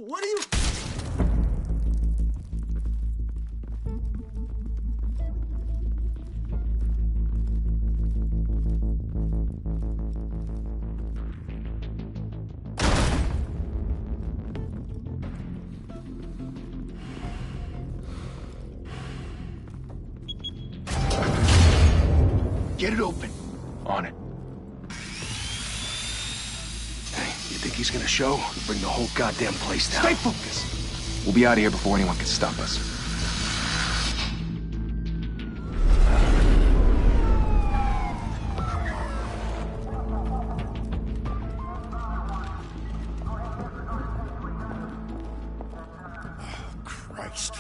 What are you... Get it open. On it. Hey, you think he's gonna show? We'll bring the whole goddamn place down. Stay focused! We'll be out of here before anyone can stop us. Christ.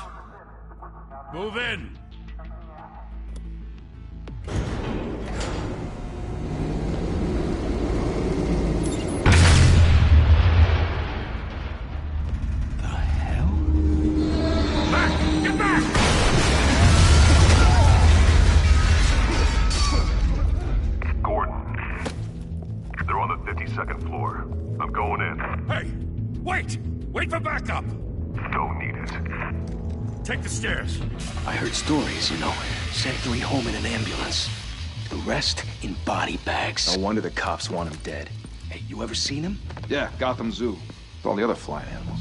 Move in! Second floor. I'm going in. Hey! Wait! Wait for backup! Don't need it. Take the stairs. I heard stories, you know. Sent 3 home in an ambulance. The rest in body bags. No wonder the cops want him dead. Hey, you ever seen him? Yeah, Gotham Zoo. With all the other flying animals.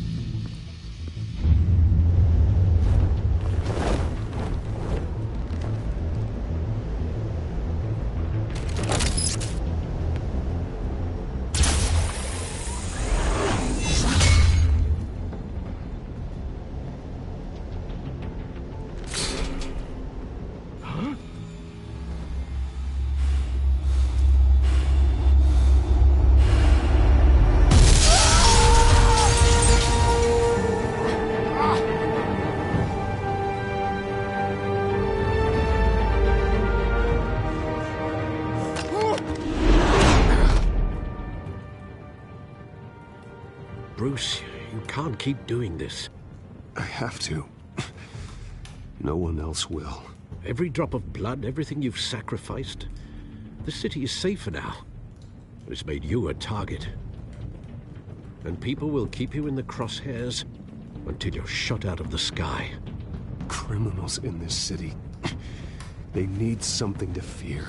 Bruce, you can't keep doing this. I have to. No one else will. Every drop of blood, everything you've sacrificed. The city is safer now. It's made you a target. And people will keep you in the crosshairs until you're shot out of the sky. Criminals in this city. They need something to fear.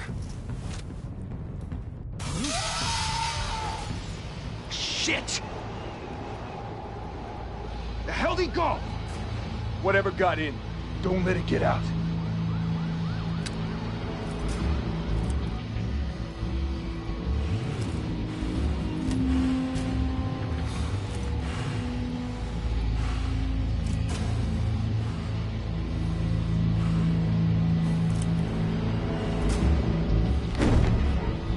Shit! The hell'd he go? Whatever got in, don't let it get out.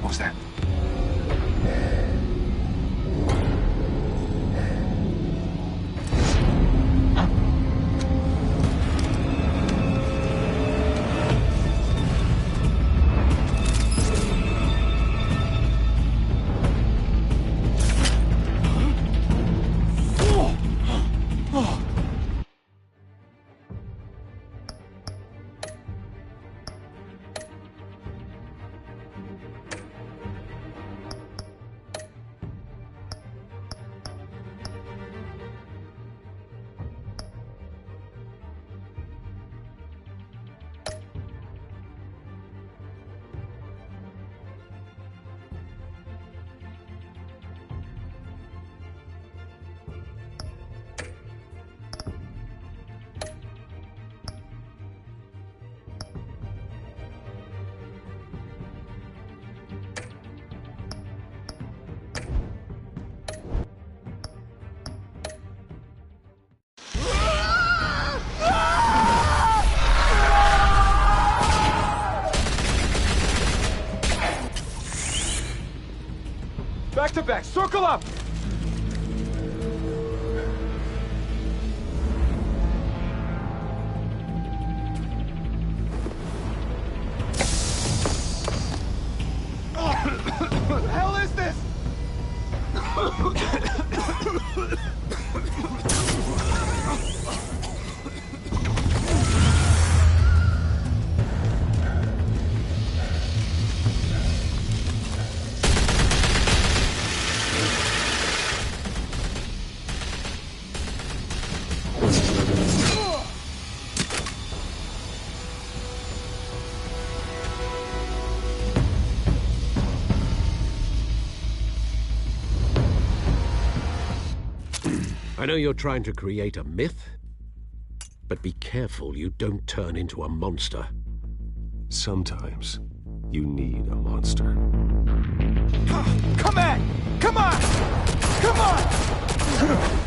What was that? Back to back, circle up! What the hell is this? I know you're trying to create a myth, but be careful you don't turn into a monster. Sometimes you need a monster. Come on! Come on! Come on!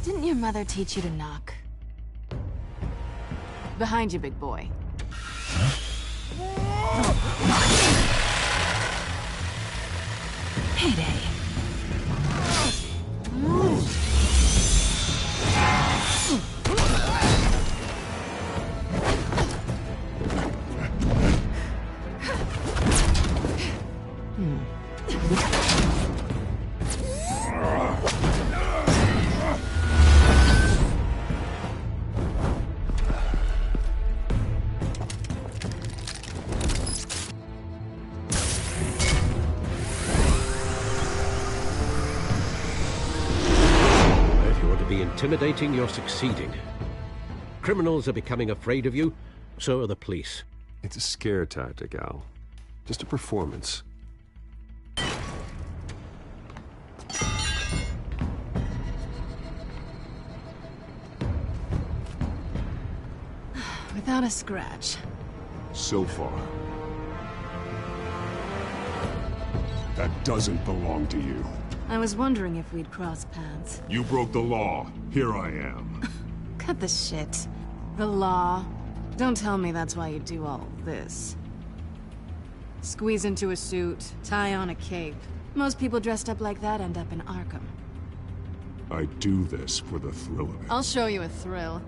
Didn't your mother teach you to knock? Behind you, big boy. Heyday. Intimidating, you're succeeding. Criminals are becoming afraid of you, so are the police. It's a scare tactic, Al. Just a performance. Without a scratch. So far. That doesn't belong to you. I was wondering if we'd cross paths. You broke the law. Here I am. Cut the shit. The law. Don't tell me that's why you do all this. Squeeze into a suit, tie on a cape. Most people dressed up like that end up in Arkham. I do this for the thrill of it. I'll show you a thrill.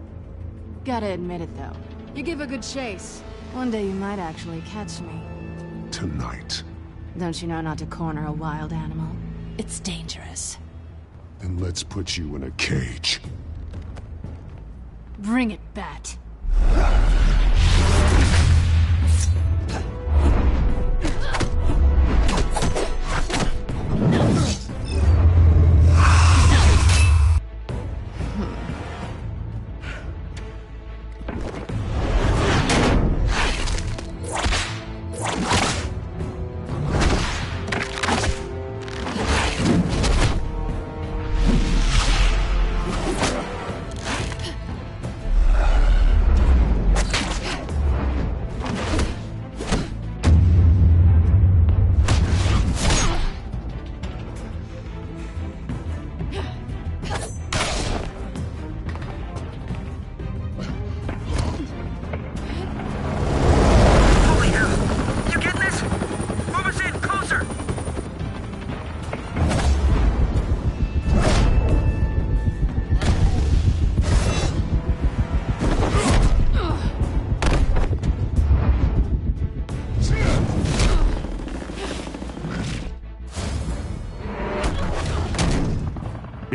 Gotta admit it, though. You give a good chase. One day you might actually catch me. Tonight. Don't you know not to corner a wild animal? It's dangerous. Then let's put you in a cage. Bring it, Bat.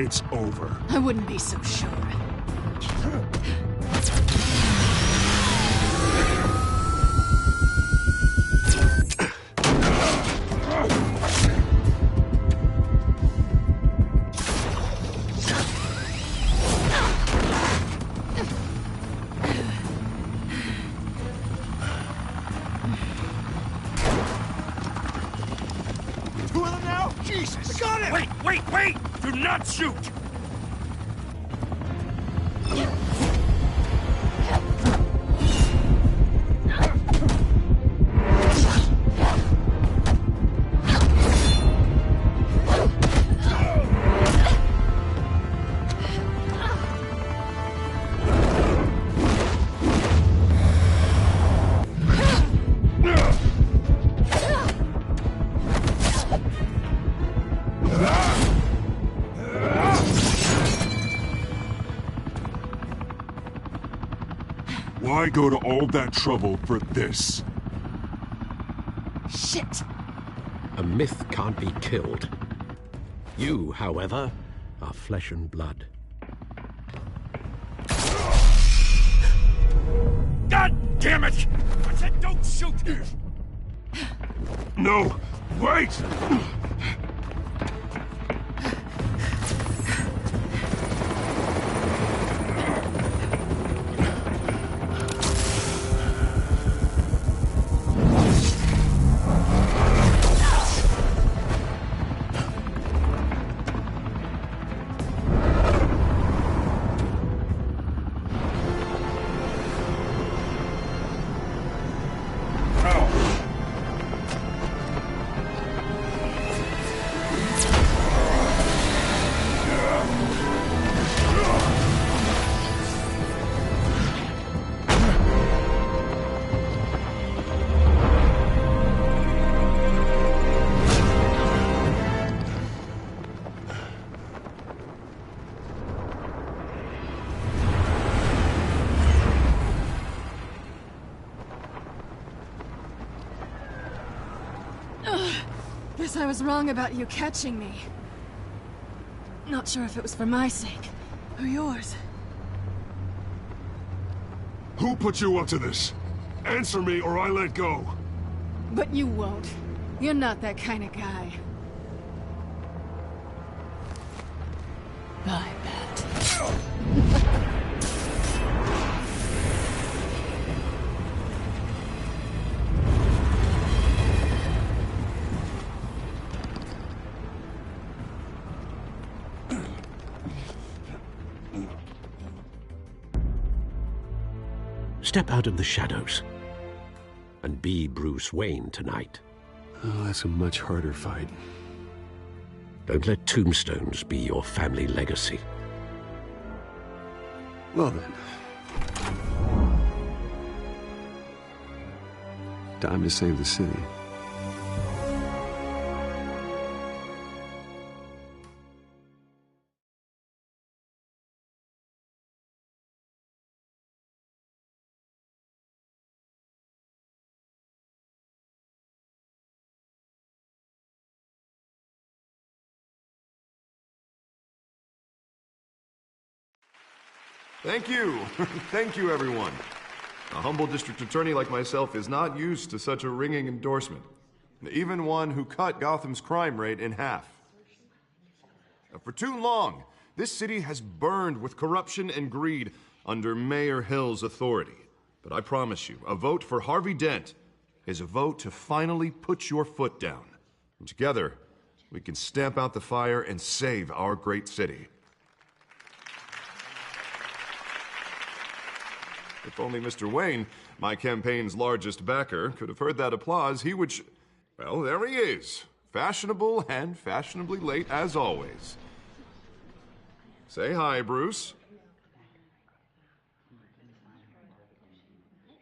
It's over. I wouldn't be so sure. Two of them now? Jesus! I got him! Wait! Do not shoot! Why go to all that trouble for this? Shit! A myth can't be killed. You, however, are flesh and blood. God damn it! I said don't shoot! No! Wait! Guess I was wrong about you catching me. Not sure if it was for my sake, or yours. Who put you up to this? Answer me or I let go. But you won't. You're not that kind of guy. I bet. Step out of the shadows and be Bruce Wayne tonight. Oh, that's a much harder fight. Don't let tombstones be your family legacy. Well then. Time to save the city. Thank you. Thank you, everyone. A humble district attorney like myself is not used to such a ringing endorsement. Even one who cut Gotham's crime rate in half. For too long, this city has burned with corruption and greed under Mayor Hill's authority. But I promise you, a vote for Harvey Dent is a vote to finally put your foot down. And together, we can stamp out the fire and save our great city. If only Mr. Wayne, my campaign's largest backer, could have heard that applause, he would well, there he is. Fashionable and fashionably late as always. Say hi, Bruce.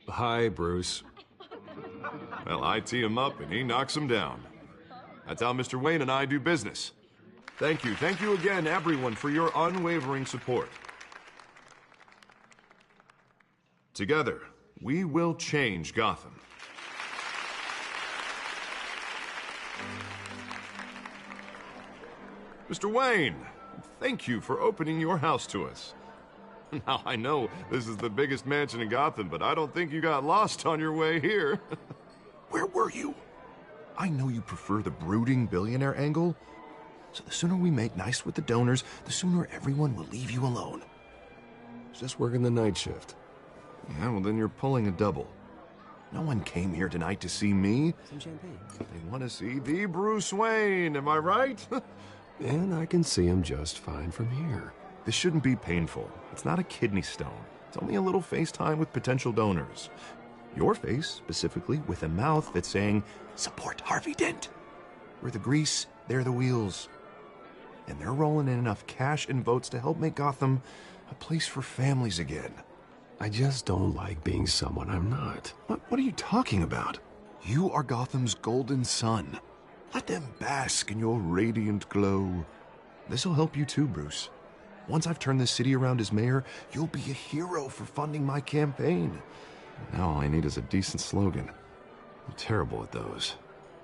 Hi, Bruce. Well, I tee him up and he knocks him down. That's how Mr. Wayne and I do business. Thank you. Thank you again, everyone, for your unwavering support. Together, we will change Gotham. Mr. Wayne, thank you for opening your house to us. Now, I know this is the biggest mansion in Gotham, but I don't think you got lost on your way here. Where were you? I know you prefer the brooding billionaire angle, so the sooner we make nice with the donors, the sooner everyone will leave you alone. Just working the night shift. Yeah, well, then you're pulling a double. No one came here tonight to see me. Some champagne. They want to see the Bruce Wayne, am I right? And I can see him just fine from here. This shouldn't be painful. It's not a kidney stone. It's only a little FaceTime with potential donors. Your face, specifically, with a mouth that's saying, support Harvey Dent. We're the grease, they're the wheels. And they're rolling in enough cash and votes to help make Gotham a place for families again. I just don't like being someone I'm not. What are you talking about? You are Gotham's golden sun. Let them bask in your radiant glow. This'll help you too, Bruce. Once I've turned this city around as mayor, you'll be a hero for funding my campaign. Now all I need is a decent slogan. I'm terrible at those.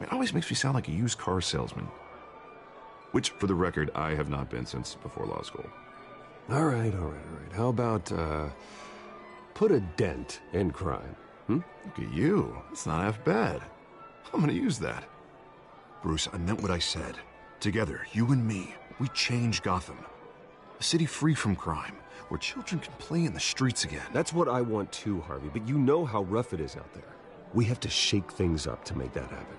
It always makes me sound like a used car salesman. Which, for the record, I have not been since before law school. All right. How about, put a dent in crime? Look at you. That's not half bad. I'm gonna use that. Bruce, I meant what I said. Together, you and me, we change Gotham. A city free from crime, where children can play in the streets again. That's what I want too, Harvey, but you know how rough it is out there. We have to shake things up to make that happen.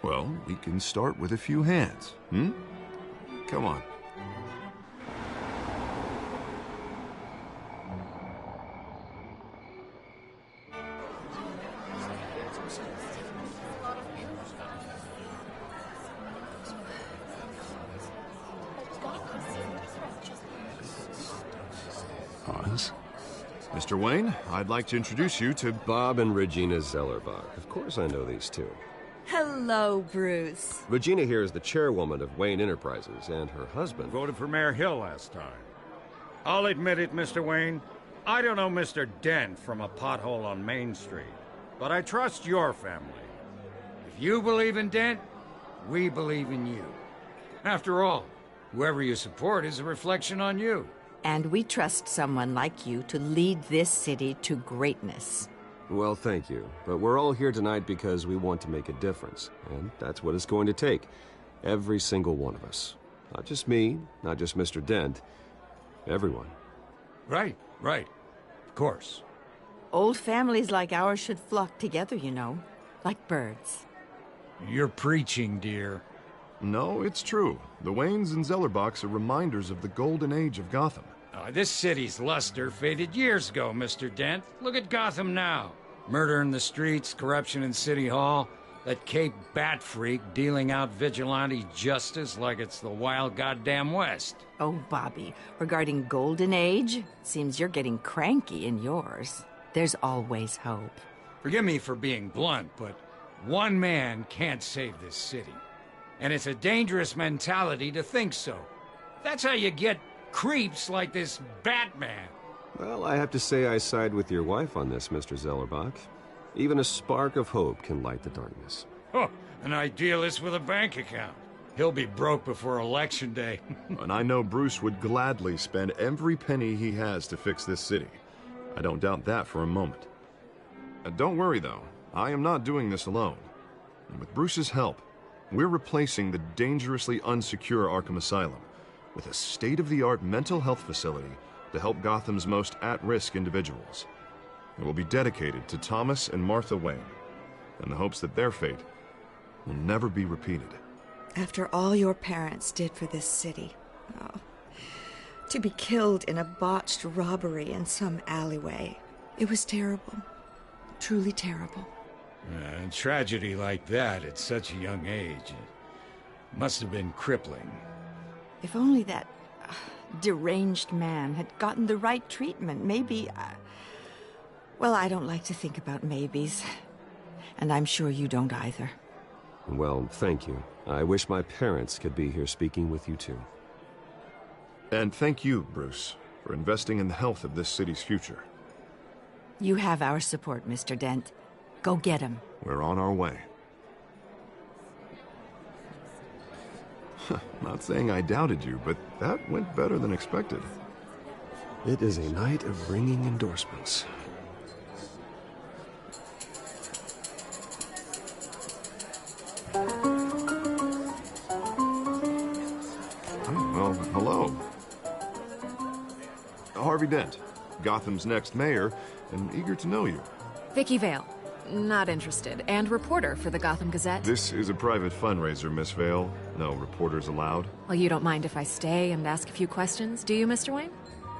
Well, we can start with a few hands, Come on. Pause. Mr. Wayne, I'd like to introduce you to... Bob and Regina Zellerbach. Of course I know these two. Hello, Bruce. Regina here is the chairwoman of Wayne Enterprises, and her husband... Voted for Mayor Hill last time. I'll admit it, Mr. Wayne. I don't know Mr. Dent from a pothole on Main Street, but I trust your family. If you believe in Dent, we believe in you. After all, whoever you support is a reflection on you. And we trust someone like you to lead this city to greatness. Well, thank you. But we're all here tonight because we want to make a difference. And that's what it's going to take. Every single one of us. Not just me, not just Mr. Dent. Everyone. Right. Of course. Old families like ours should flock together, you know. Like birds. You're preaching, dear. No, it's true. The Waynes and Zellerbachs are reminders of the golden age of Gotham. This city's luster faded years ago, Mr. Dent. Look at Gotham now. Murder in the streets, corruption in City Hall, that Cape Bat freak dealing out vigilante justice like it's the wild goddamn West. Oh, Bobby, regarding Golden Age, seems you're getting cranky in yours. There's always hope. Forgive me for being blunt, but one man can't save this city. And it's a dangerous mentality to think so. That's how you get creeps like this Batman. Well, I have to say I side with your wife on this, Mr. Zellerbach. Even a spark of hope can light the darkness. Oh, an idealist with a bank account. He'll be broke before Election Day. And I know Bruce would gladly spend every penny he has to fix this city. I don't doubt that for a moment. Don't worry, though. I am not doing this alone. And with Bruce's help, we're replacing the dangerously unsecure Arkham Asylum with a state-of-the-art mental health facility to help Gotham's most at-risk individuals. It will be dedicated to Thomas and Martha Wayne, in the hopes that their fate will never be repeated. After all your parents did for this city, to be killed in a botched robbery in some alleyway, it was terrible. Truly terrible. A tragedy like that at such a young age must have been crippling. If only that deranged man had gotten the right treatment, maybe... Well, I don't like to think about maybes. And I'm sure you don't either. Well, thank you. I wish my parents could be here speaking with you too. And thank you, Bruce, for investing in the health of this city's future. You have our support, Mr. Dent. Go get him. We're on our way. Not saying I doubted you, but that went better than expected. It is a night of ringing endorsements. Well, hello. Harvey Dent, Gotham's next mayor, and eager to know you. Vicky Vale. Not interested. And reporter for the Gotham Gazette. This is a private fundraiser, Miss Vale. No reporters allowed. Well, you don't mind if I stay and ask a few questions, do you, Mr. Wayne?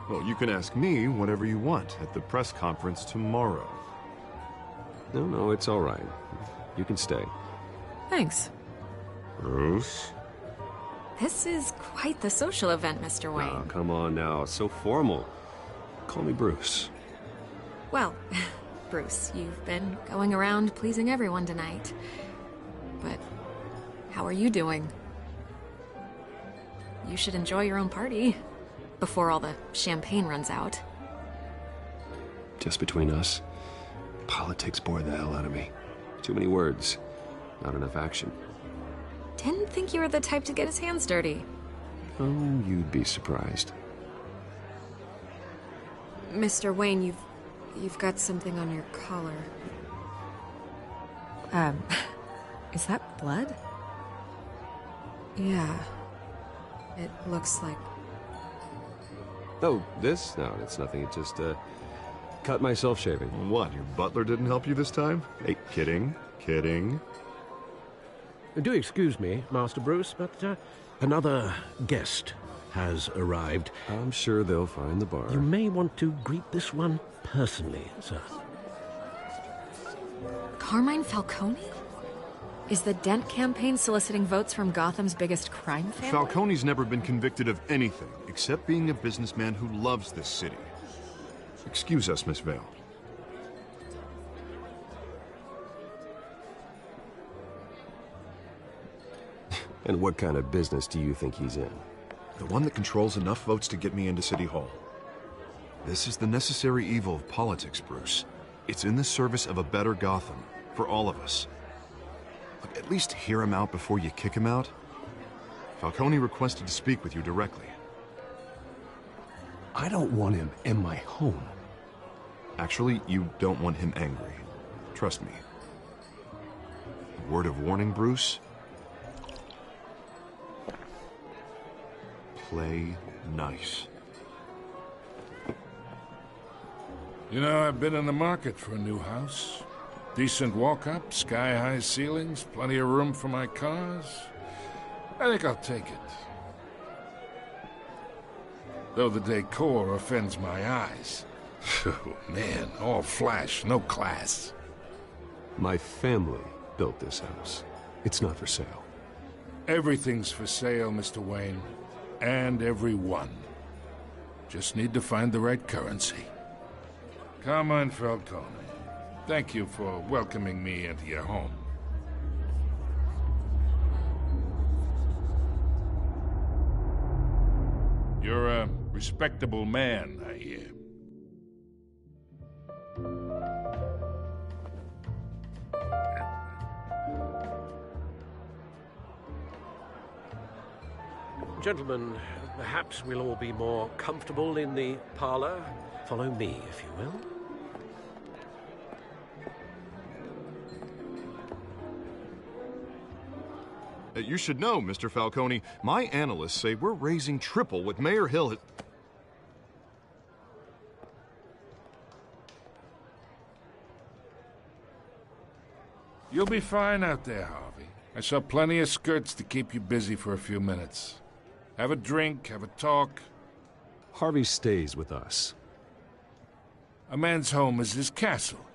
Well, you can ask me whatever you want at the press conference tomorrow. No, it's all right. You can stay. Thanks. Bruce? This is quite the social event, Mr. Wayne. Oh, come on now. It's so formal. Call me Bruce. Well, Bruce, you've been going around pleasing everyone tonight. But how are you doing? You should enjoy your own party. Before all the champagne runs out. Just between us, politics bore the hell out of me. Too many words, not enough action. Didn't think you were the type to get his hands dirty. Oh, you'd be surprised. Mr. Wayne, you've got something on your collar. Is that blood? Yeah. It looks like... Oh, this? No, it's nothing. It just, cut myself shaving. What, your butler didn't help you this time? Hey, kidding. Do excuse me, Master Bruce, but another guest has arrived. I'm sure they'll find the bar. You may want to greet this one personally, sir. Carmine Falcone? Is the Dent campaign soliciting votes from Gotham's biggest crime family? Falcone's never been convicted of anything, except being a businessman who loves this city. Excuse us, Miss Vale. And what kind of business do you think he's in? The one that controls enough votes to get me into City Hall. This is the necessary evil of politics, Bruce. It's in the service of a better Gotham, for all of us. Look, at least hear him out before you kick him out. Falcone requested to speak with you directly. I don't want him in my home. Actually, you don't want him angry. Trust me. A word of warning, Bruce. Play nice. You know, I've been in the market for a new house. Decent walk-up, sky-high ceilings, plenty of room for my cars. I think I'll take it. Though the decor offends my eyes. Oh, man, all flash, no class. My family built this house. It's not for sale. Everything's for sale, Mr. Wayne. And everyone. Just need to find the right currency. Carmine Falcone, thank you for welcoming me into your home. You're a respectable man, I hear. Gentlemen, perhaps we'll all be more comfortable in the parlor. Follow me, if you will. You should know, Mr. Falcone, my analysts say we're raising triple what Mayor Hill had... You'll be fine out there, Harvey. I saw plenty of skirts to keep you busy for a few minutes. Have a drink, have a talk. Harvey stays with us. A man's home is his castle.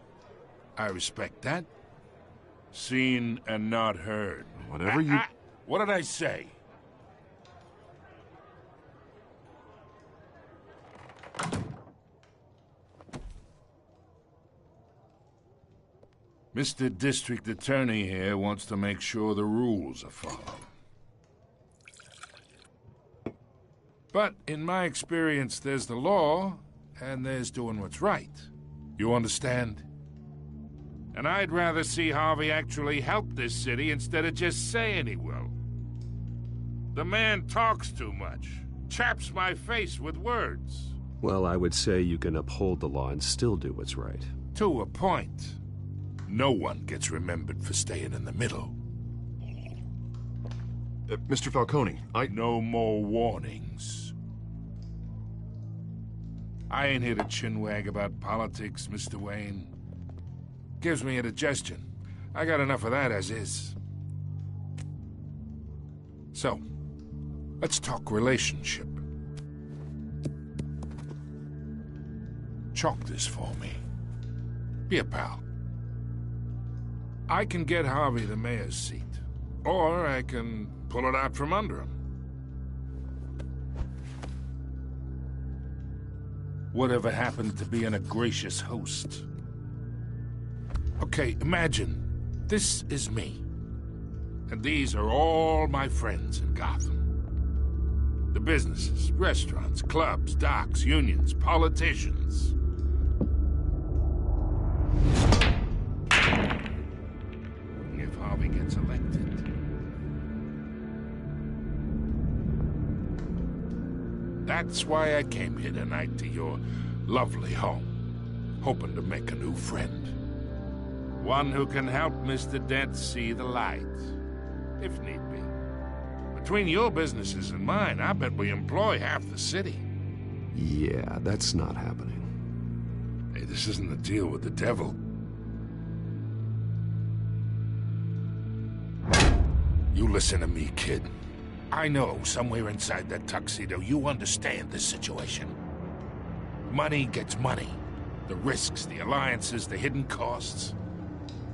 I respect that. Seen and not heard. Whatever you... What did I say? Mr. District Attorney here wants to make sure the rules are followed. But in my experience, there's the law, and there's doing what's right. You understand? And I'd rather see Harvey actually help this city instead of just saying he will. The man talks too much, chaps my face with words. Well, I would say you can uphold the law and still do what's right. To a point. No one gets remembered for staying in the middle. Mr. Falcone, No more warnings. I ain't here to chinwag about politics, Mr. Wayne. Gives me indigestion. I got enough of that as is. So, let's talk relationship. Chalk this for me. Be a pal. I can get Harvey the mayor's seat, or I can pull it out from under him. Whatever happened to being a gracious host? Okay, imagine this is me, and these are all my friends in Gotham. The businesses, restaurants, clubs, docks, unions, politicians. If Harvey gets elected. That's why I came here tonight to your lovely home, hoping to make a new friend. One who can help Mr. Dent see the light, if need be. Between your businesses and mine, I bet we employ half the city. Yeah, that's not happening. Hey, this isn't a deal with the devil. You listen to me, kid. I know somewhere inside that tuxedo you understand this situation. Money gets money. The risks, the alliances, the hidden costs.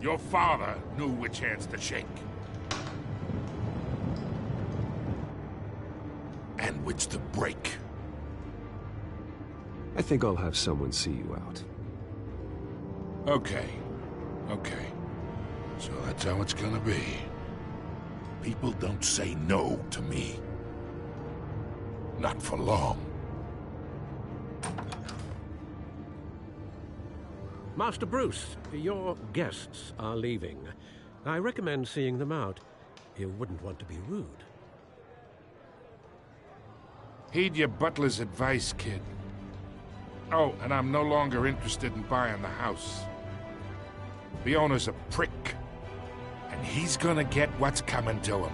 Your father knew which hands to shake. And which to break. I think I'll have someone see you out. Okay. So that's how it's gonna be. People don't say no to me. Not for long. Master Bruce, your guests are leaving. I recommend seeing them out. You wouldn't want to be rude. Heed your butler's advice, kid. Oh, and I'm no longer interested in buying the house. The owner's a prick. And he's gonna get what's coming to him.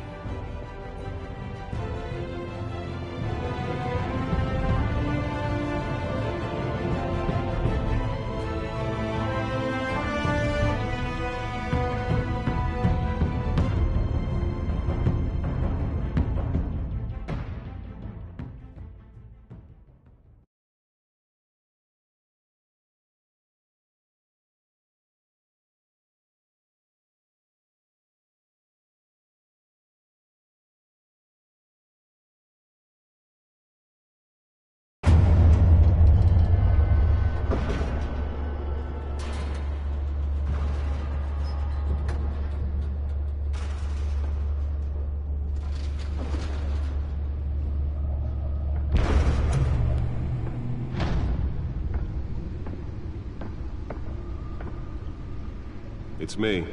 It's me.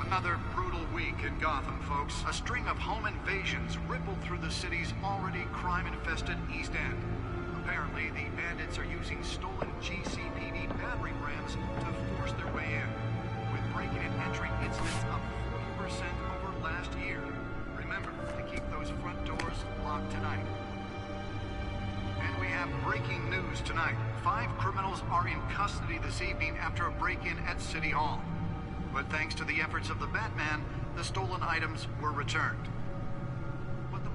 Another brutal week in Gotham, folks. A string of home invasions rippled through the city's already crime-infested East End. Apparently, the bandits are using stolen GCPD battering rams to force their way in, with breaking and entering incidents up 40% over last year. Remember to keep those front doors locked tonight. And we have breaking news tonight. 5 criminals are in custody this evening after a break-in at City Hall. But thanks to the efforts of the Batman, the stolen items were returned.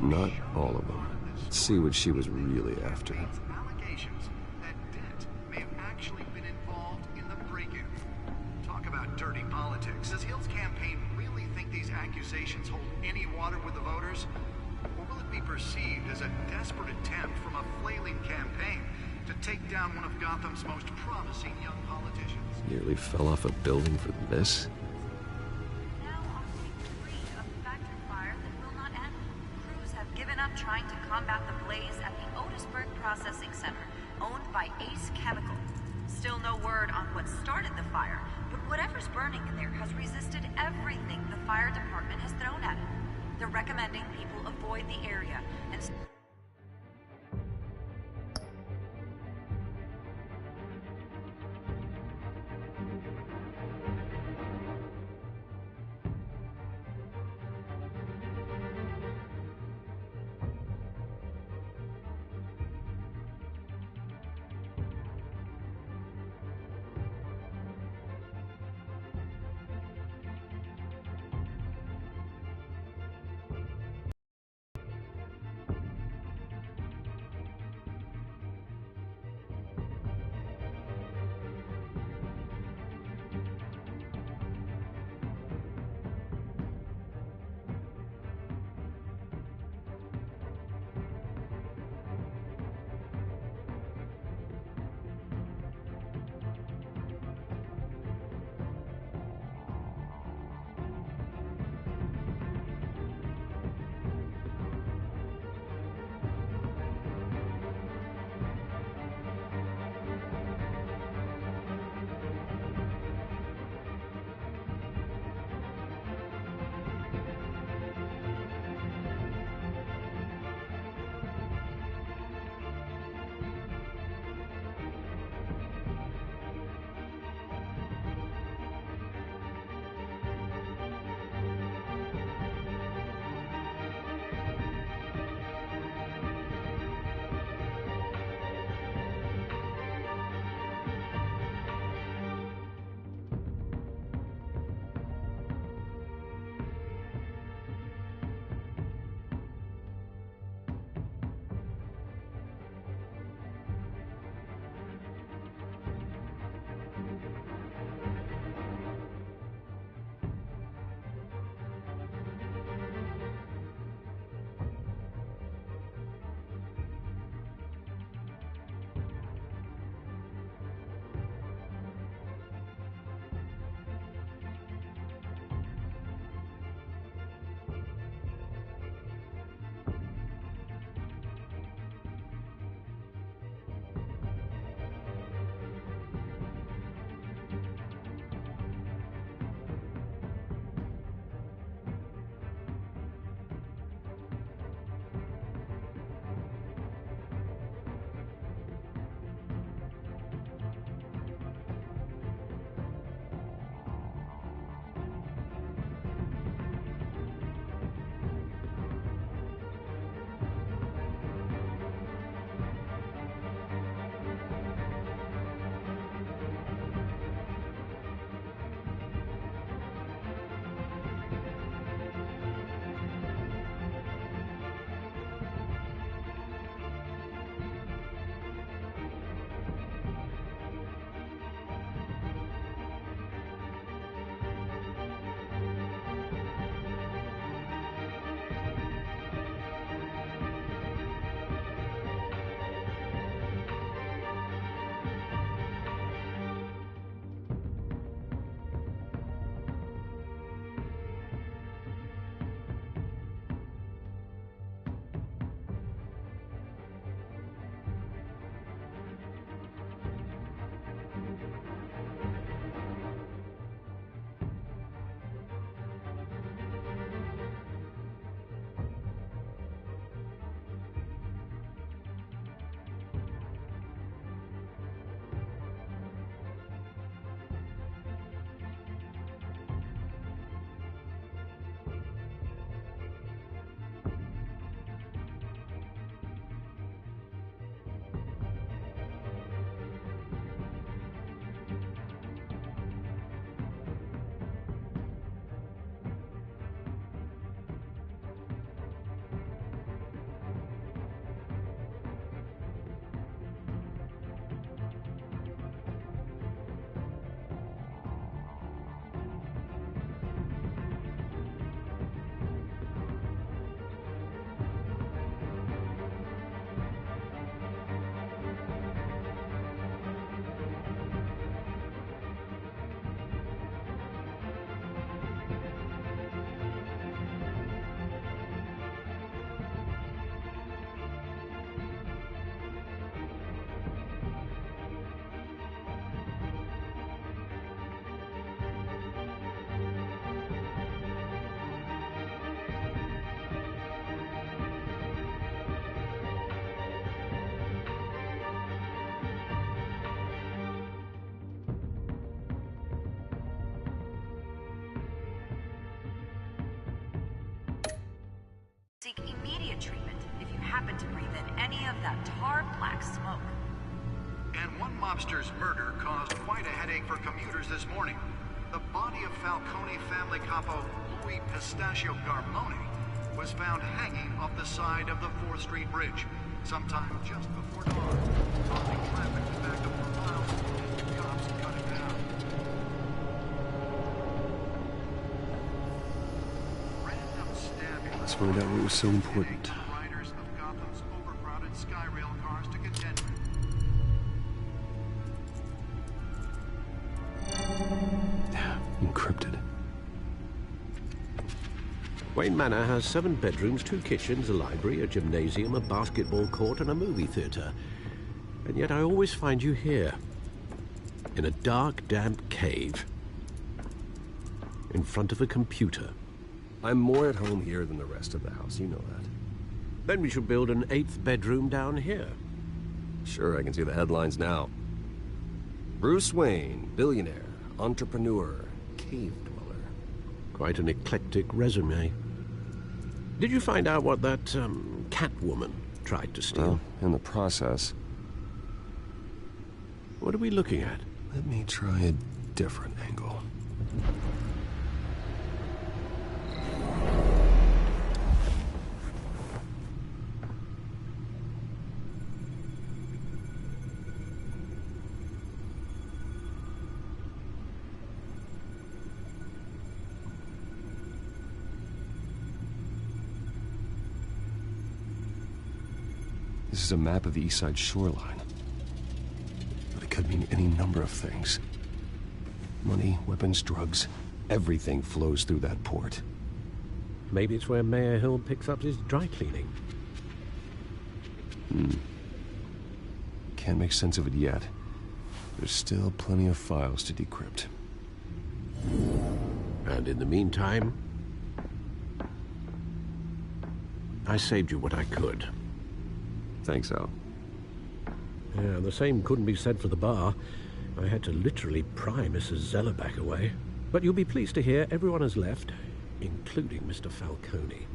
Not all of them. Let's see what she was really after. Allegations that Dent may have actually been involved in the break-in. Talk about dirty politics. Does Hill's campaign really think these accusations hold any water with the voters? Or will it be perceived as a desperate attempt from a flailing campaign to take down one of Gotham's most promising young politicians? Nearly fell off a building for this? Given up trying to combat the blaze at the Otisburg Processing Center, owned by Ace Chemical. Still no word on what started the fire, but whatever's burning in there has resisted everything the fire department has thrown at it. They're recommending people avoid the area and that tar black smoke. And one mobster's murder caused quite a headache for commuters this morning. The body of Falcone family capo Louis Pistachio Garmone was found hanging off the side of the 4th Street Bridge sometime just before dawn, causing traffic to back up for miles as the cops cut it down. Random stabbing. Let's find out what was so important. Riders of Gotham's overcrowded Skyrail cars to contend. Encrypted. Wayne Manor has 7 bedrooms, 2 kitchens, a library, a gymnasium, a basketball court, and a movie theater. And yet I always find you here, in a dark, damp cave, in front of a computer. I'm more at home here than the rest of the house, you know that. Then we should build an 8th bedroom down here. Sure, I can see the headlines now. Bruce Wayne, billionaire, entrepreneur, cave dweller. Quite an eclectic resume. Did you find out what that, Catwoman tried to steal? Well, in the process. What are we looking at? Let me try a different angle. This is a map of the East Side shoreline. But it could mean any number of things. Money, weapons, drugs, everything flows through that port. Maybe it's where Mayor Hill picks up his dry cleaning. Can't make sense of it yet. There's still plenty of files to decrypt. And in the meantime, I saved you what I could. Thanks, Al. Yeah, the same couldn't be said for the bar. I had to literally pry Mrs. Zellerback away. But you'll be pleased to hear everyone has left, including Mr. Falcone.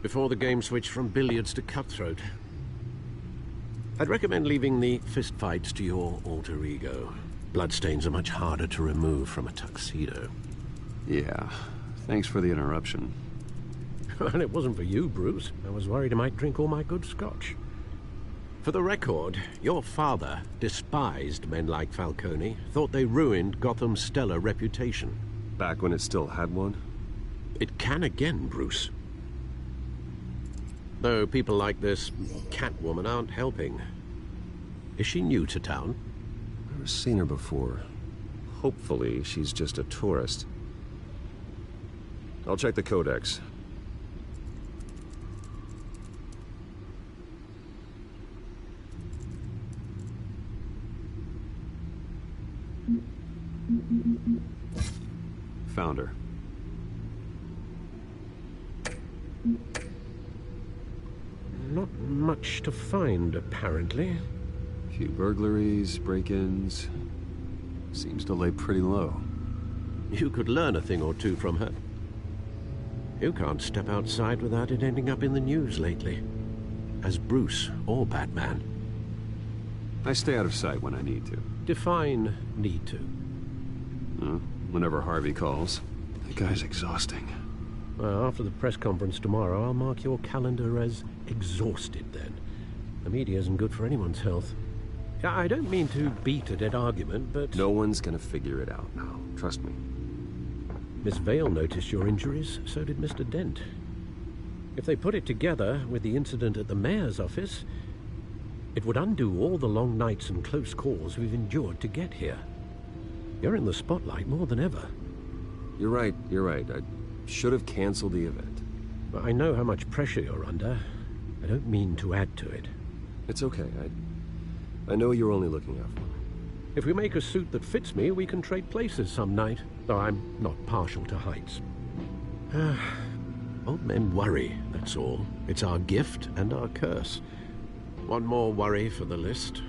Before the game switched from billiards to cutthroat. I'd recommend leaving the fistfights to your alter ego. Bloodstains are much harder to remove from a tuxedo. Yeah, thanks for the interruption. And it wasn't for you, Bruce. I was worried I might drink all my good scotch. For the record, your father despised men like Falcone, thought they ruined Gotham's stellar reputation. Back when it still had one? It can again, Bruce. Though people like this Catwoman aren't helping. Is she new to town? I've never seen her before. Hopefully, she's just a tourist. I'll check the codex. Found her. Not much to find, apparently. A few burglaries, break-ins. Seems to lay pretty low. You could learn a thing or two from her. You can't step outside without it ending up in the news lately. As Bruce or Batman. I stay out of sight when I need to. Define need to. Whenever Harvey calls. That guy's exhausting. Well, after the press conference tomorrow, I'll mark your calendar as exhausted then. The media isn't good for anyone's health. I don't mean to beat a dead argument, but... No one's gonna figure it out now. Trust me. Miss Vale noticed your injuries, so did Mr. Dent. If they put it together with the incident at the mayor's office, it would undo all the long nights and close calls we've endured to get here. You're in the spotlight more than ever. You're right. I should have canceled the event. But I know how much pressure you're under. I don't mean to add to it. It's okay. I know you're only looking out for me. If we make a suit that fits me, we can trade places some night. Though I'm not partial to heights. Old men worry, that's all. It's our gift and our curse. One more worry for the list.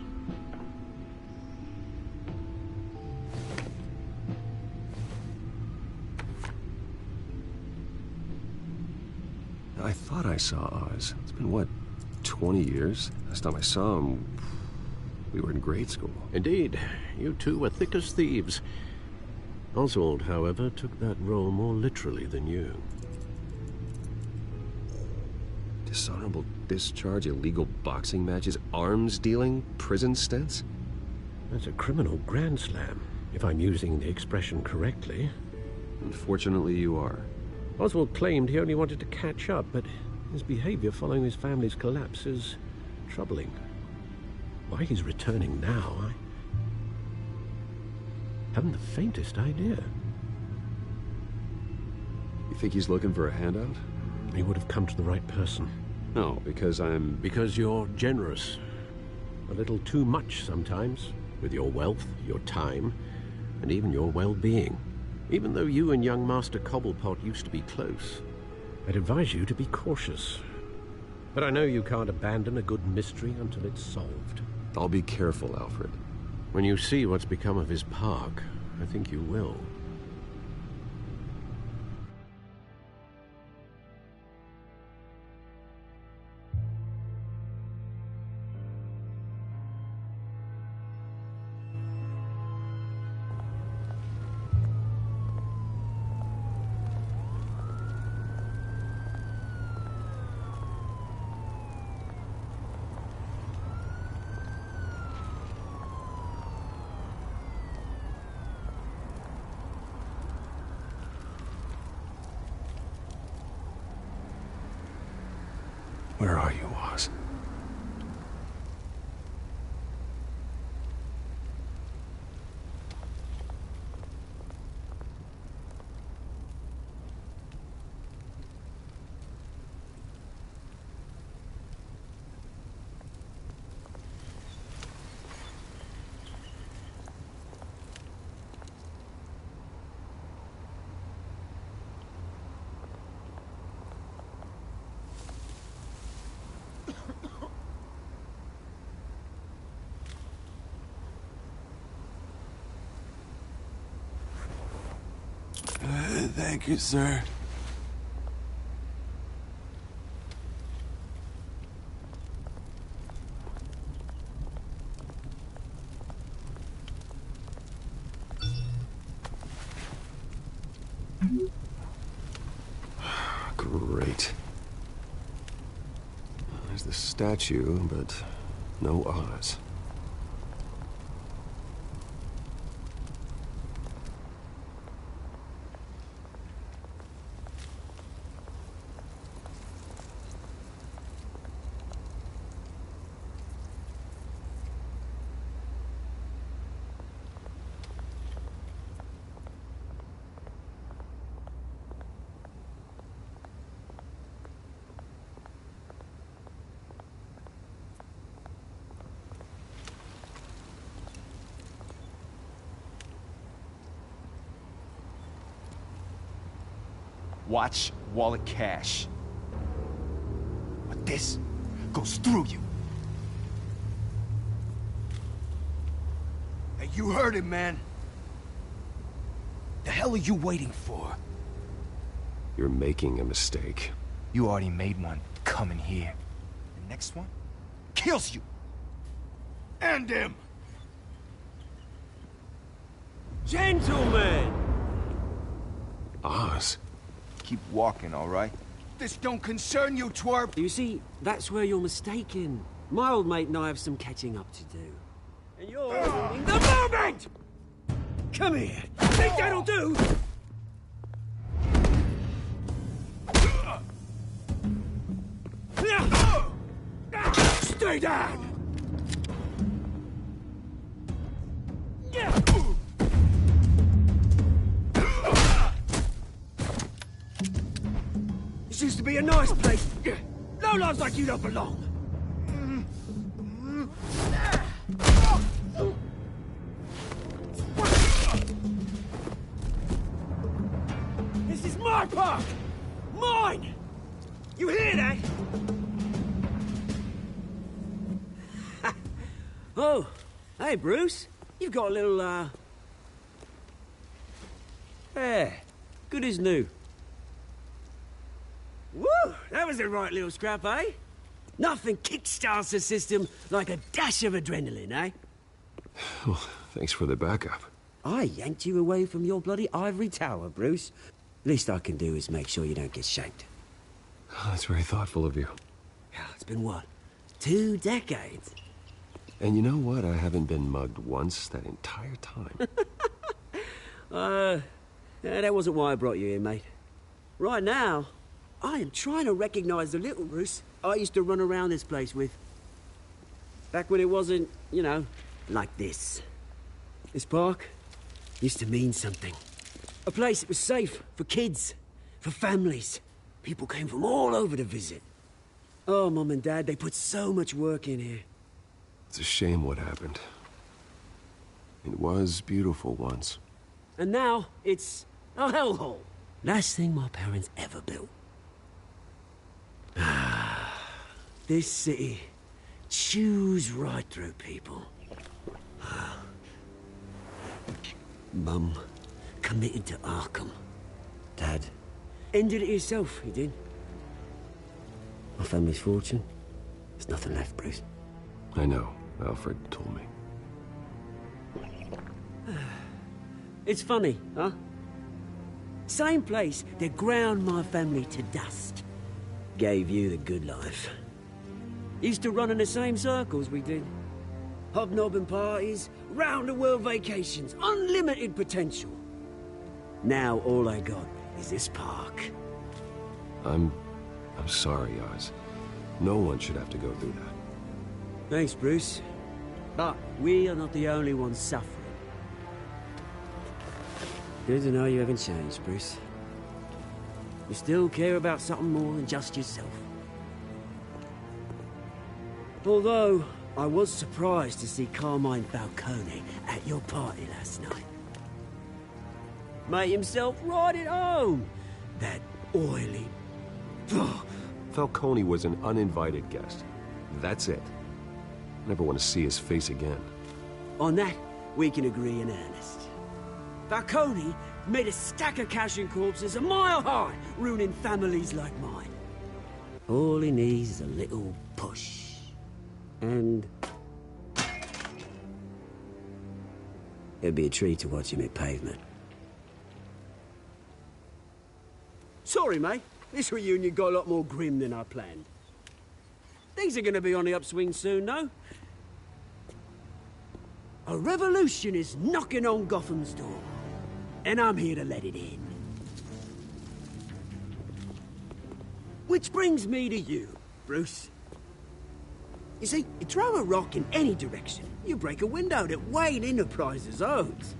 I thought I saw Oz. It's been, what, 20 years. Last time I saw him, we were in grade school. Indeed. You two were thick as thieves. Oswald, however, took that role more literally than you. Dishonorable discharge, illegal boxing matches, arms dealing, prison stints? That's a criminal grand slam, if I'm using the expression correctly. Unfortunately, you are. Oswald claimed he only wanted to catch up, but his behavior following his family's collapse is troubling. Why he's returning now, I haven't the faintest idea. You think he's looking for a handout? He would have come to the right person. No, because I'm... Because you're generous. A little too much sometimes, with your wealth, your time, and even your well-being. Even though you and young Master Cobblepot used to be close, I'd advise you to be cautious. But I know you can't abandon a good mystery until it's solved. I'll be careful, Alfred. When you see what's become of his park, I think you will. Where are you, Oz? Thank you, sir. Great. There's the statue, but no Oz. Watch wallet cash. But this goes through you. Hey, you heard it, man. The hell are you waiting for? You're making a mistake. You already made one coming here. The next one kills you. And him. Gentlemen! Oz. Keep walking, all right? This don't concern you, twerp! You see, that's where you're mistaken. My old mate and I have some catching up to do. And you're ruining the moment! Come here. Think that'll do? Stay down! This used to be a nice place. No lives like you don't belong. This is my park! Mine! You hear that? Oh, hey, Bruce. You've got a little, Yeah, good as new. Woo! That was a right little scrap, eh? Nothing kickstarts the system like a dash of adrenaline, eh? Well, thanks for the backup. I yanked you away from your bloody ivory tower, Bruce. Least I can do is make sure you don't get shanked. Oh, that's very thoughtful of you. It's been what? 2 decades? And you know what? I haven't been mugged once that entire time. That wasn't why I brought you here, mate. Right now, I am trying to recognize the little Bruce I used to run around this place with. Back when it wasn't, you know, like this. This park used to mean something. A place that was safe for kids, for families. People came from all over to visit. Oh, Mum and Dad, they put so much work in here. It's a shame what happened. It was beautiful once. And now, it's a hellhole. Last thing my parents ever built. This city chews right through people. Mum committed to Arkham. Dad ended it himself, he did. My family's fortune, there's nothing left, Bruce. I know. Alfred told me. It's funny, huh? Same place that ground my family to dust. Gave you the good life. Used to run in the same circles we did. Hobnobbing parties, round-the-world vacations, unlimited potential. Now all I got is this park. I'm sorry, Oz. No one should have to go through that. Thanks, Bruce. But we are not the only ones suffering. Good to know you haven't changed, Bruce. You still care about something more than just yourself. Although, I was surprised to see Carmine Falcone at your party last night. Made himself right at home. That oily... Falcone was an uninvited guest. That's it. Never want to see his face again. On that, we can agree in earnest. Falcone made a stack of cash and corpses a mile high, ruining families like mine. All he needs is a little push. And... it'd be a treat to watch him hit pavement. Sorry, mate. This reunion got a lot more grim than I planned. Things are gonna be on the upswing soon, though. A revolution is knocking on Gotham's door. And I'm here to let it in. Which brings me to you, Bruce. You see, you throw a rock in any direction, you break a window that Wayne Enterprises owns.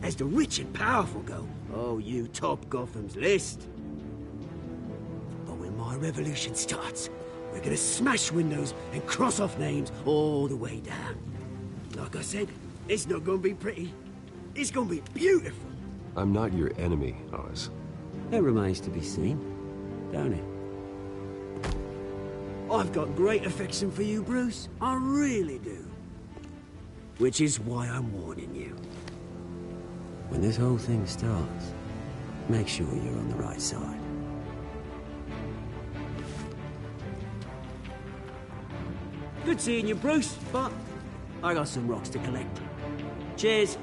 As the rich and powerful go, oh, you top Gotham's list. But when my revolution starts, we're gonna smash windows and cross off names all the way down. Like I said, it's not gonna be pretty. It's gonna be beautiful. I'm not your enemy, Oz. It remains to be seen, don't it? I've got great affection for you, Bruce. I really do. Which is why I'm warning you. When this whole thing starts, make sure you're on the right side. Good seeing you, Bruce, but I got some rocks to collect. Cheers.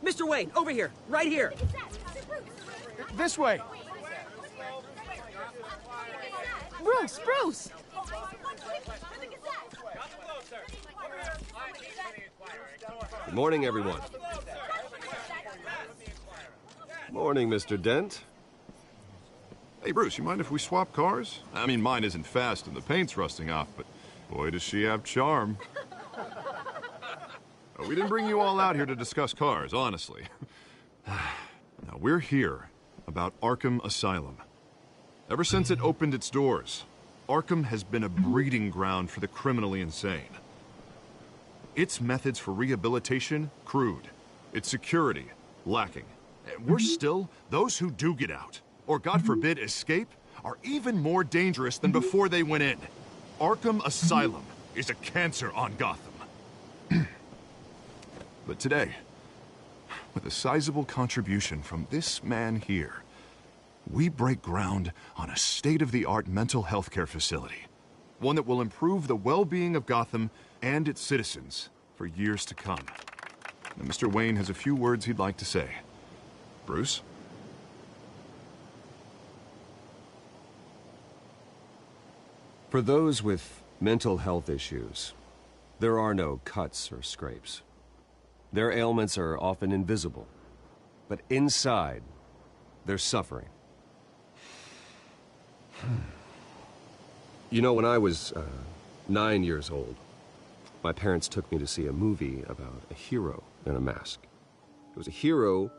Mr. Wayne, over here, right here. This way. Bruce! Good morning, everyone. Morning, Mr. Dent. Hey, Bruce, you mind if we swap cars? I mean, mine isn't fast and the paint's rusting off, but boy, does she have charm. We didn't bring you all out here to discuss cars, honestly. Now, we're here about Arkham Asylum. Ever since it opened its doors, Arkham has been a breeding ground for the criminally insane. Its methods for rehabilitation, crude. Its security, lacking. And worse still, those who do get out, or God forbid escape, are even more dangerous than before they went in. Arkham Asylum is a cancer on Gotham. But today, with a sizable contribution from this man here, we break ground on a state-of-the-art mental health care facility. One that will improve the well-being of Gotham and its citizens for years to come. Now, Mr. Wayne has a few words he'd like to say. Bruce? For those with mental health issues, there are no cuts or scrapes. Their ailments are often invisible, but inside, they're suffering. You know, when I was 9 years old, my parents took me to see a movie about a hero in a mask. It was a hero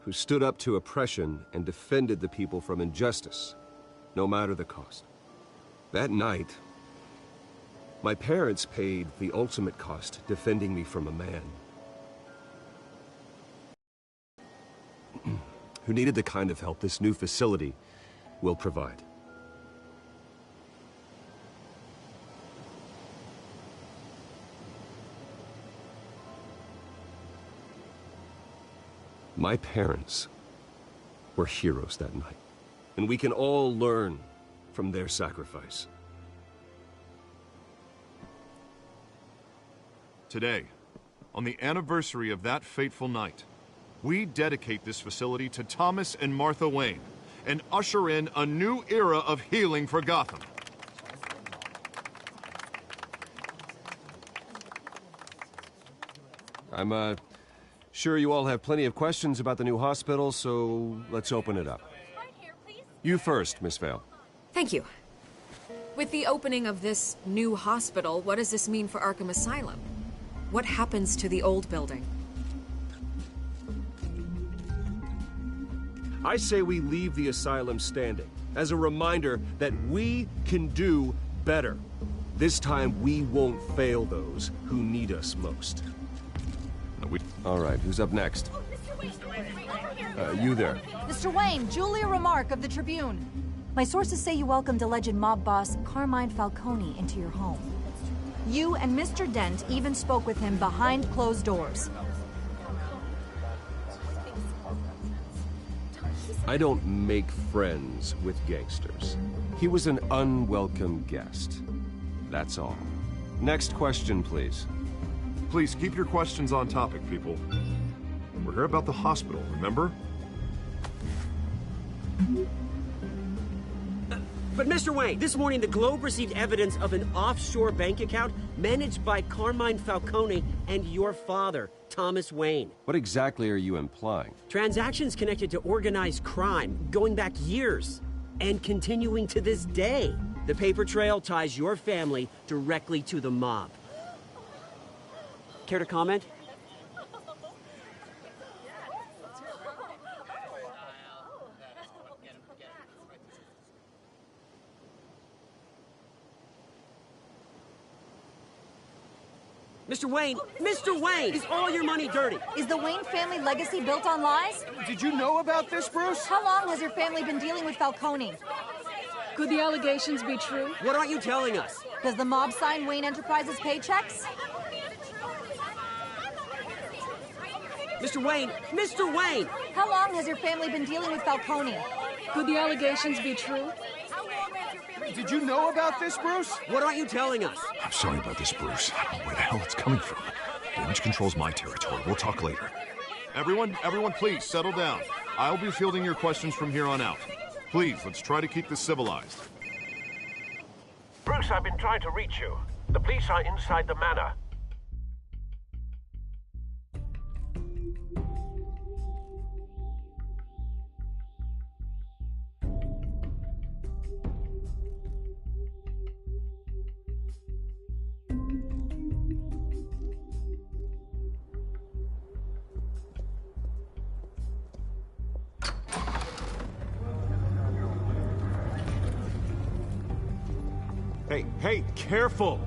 who stood up to oppression and defended the people from injustice, no matter the cost. That night, my parents paid the ultimate cost defending me from a man who needed the kind of help this new facility will provide. My parents were heroes that night, and we can all learn from their sacrifice. Today, on the anniversary of that fateful night, we dedicate this facility to Thomas and Martha Wayne and usher in a new era of healing for Gotham. I'm sure you all have plenty of questions about the new hospital, so let's open it up. You first, Miss Vale. Thank you. With the opening of this new hospital, what does this mean for Arkham Asylum? What happens to the old building? I say we leave the asylum standing as a reminder that we can do better. This time, we won't fail those who need us most. All right, who's up next? You there. Mr. Wayne, Julia Remark of the Tribune. My sources say you welcomed alleged mob boss Carmine Falcone into your home. You and Mr. Dent even spoke with him behind closed doors. I don't make friends with gangsters. He was an unwelcome guest. That's all. Next question, please. Please keep your questions on topic, people. We're here about the hospital, remember? But Mr. Wayne, this morning the Globe received evidence of an offshore bank account managed by Carmine Falcone and your father, Thomas Wayne. What exactly are you implying? Transactions connected to organized crime, going back years, and continuing to this day. The paper trail ties your family directly to the mob. Care to comment? Mr. Wayne! Mr. Wayne! Is all your money dirty? Is the Wayne family legacy built on lies? Did you know about this, Bruce? How long has your family been dealing with Falcone? Could the allegations be true? What aren't you telling us? Does the mob sign Wayne Enterprises paychecks? Mr. Wayne! Mr. Wayne! How long has your family been dealing with Falcone? Could the allegations be true? Did you know about this, Bruce? What aren't you telling us? I'm sorry about this, Bruce. I don't know where the hell it's coming from. Damage control's my territory. We'll talk later. Everyone, please, settle down. I'll be fielding your questions from here on out. Please, let's try to keep this civilized. Bruce, I've been trying to reach you. The police are inside the manor. Hey, careful!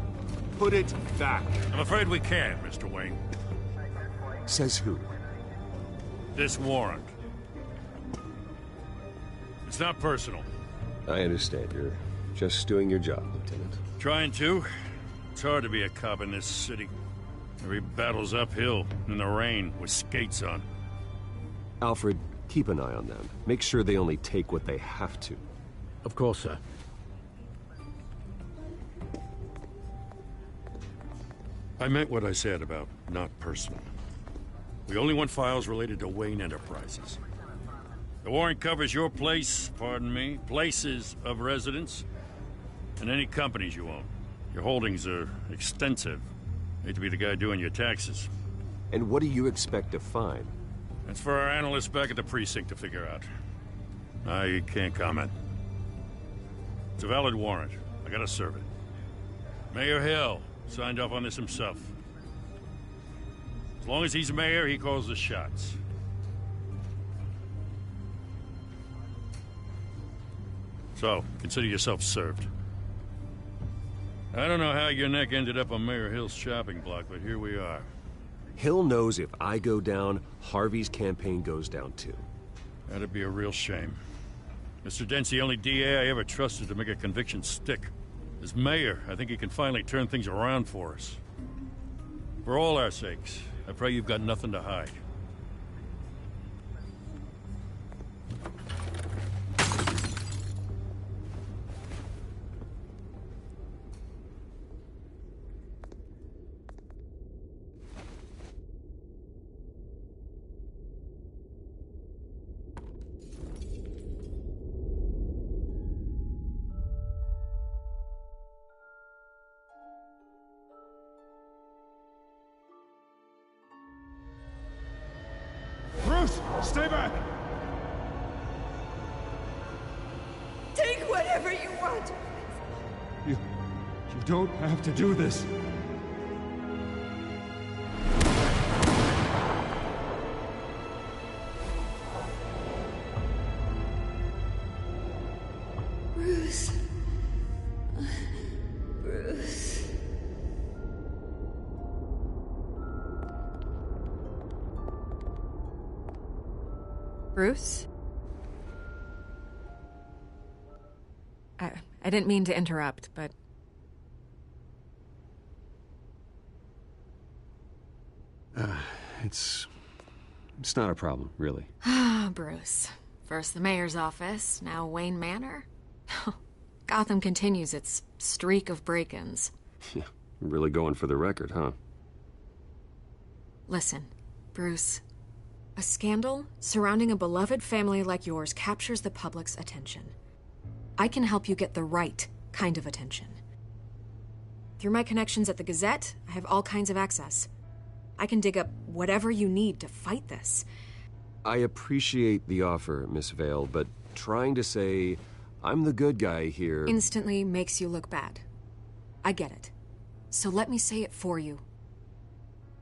Put it back. I'm afraid we can't, Mr. Wayne. Says who? This warrant. It's not personal. I understand. You're just doing your job, Lieutenant. Trying to. It's hard to be a cop in this city. Every battle's uphill, in the rain, with skates on. Alfred, keep an eye on them. Make sure they only take what they have to. Of course, sir. I meant what I said about not personal. We only want files related to Wayne Enterprises. The warrant covers your place, pardon me, places of residence, and any companies you own. Your holdings are extensive. Hate to be the guy doing your taxes. And what do you expect to find? That's for our analysts back at the precinct to figure out. I can't comment. It's a valid warrant. I gotta serve it. Mayor Hill signed off on this himself. As long as he's mayor, he calls the shots. So, consider yourself served. I don't know how your neck ended up on Mayor Hill's shopping block, but here we are. Hill knows if I go down, Harvey's campaign goes down too. That'd be a real shame. Mr. Dent's the only DA I ever trusted to make a conviction stick. As mayor, I think he can finally turn things around for us. For all our sakes, I pray you've got nothing to hide. Bruce, stay back! Take whatever you want. You don't have to do this. Bruce. Bruce. Bruce? I didn't mean to interrupt, but... It's not a problem, really. Ah, Bruce. First the mayor's office, now Wayne Manor. Gotham continues its streak of break-ins. Yeah, really going for the record, huh? Listen, Bruce. A scandal surrounding a beloved family like yours captures the public's attention. I can help you get the right kind of attention. Through my connections at the Gazette, I have all kinds of access. I can dig up whatever you need to fight this. I appreciate the offer, Miss Vale, but trying to say I'm the good guy here... Instantly makes you look bad. I get it. So let me say it for you.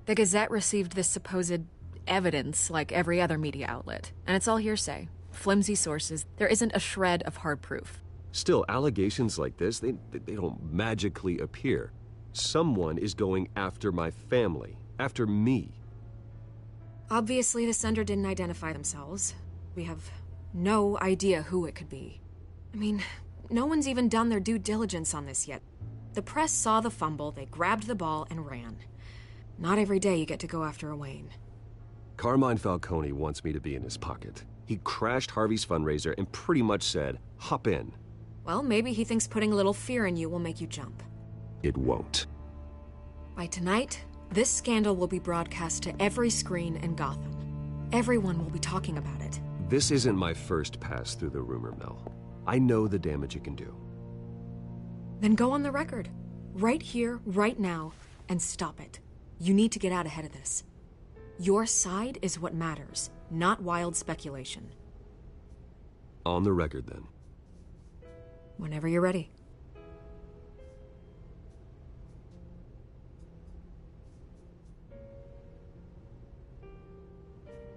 The Gazette received this supposed evidence like every other media outlet, and it's all hearsay. Flimsy sources. There isn't a shred of hard proof. Still, allegations like this, they don't magically appear. Someone is going after my family. After me. Obviously, the sender didn't identify themselves. We have no idea who it could be. I mean, no one's even done their due diligence on this yet. The press saw the fumble, they grabbed the ball and ran. Not every day you get to go after a Wayne. Carmine Falcone wants me to be in his pocket. He crashed Harvey's fundraiser and pretty much said, hop in. Well, maybe he thinks putting a little fear in you will make you jump. It won't. By tonight, this scandal will be broadcast to every screen in Gotham. Everyone will be talking about it. This isn't my first pass through the rumor mill. I know the damage it can do. Then go on the record. Right here, right now, and stop it. You need to get out ahead of this. Your side is what matters, not wild speculation. On the record, then. Whenever you're ready.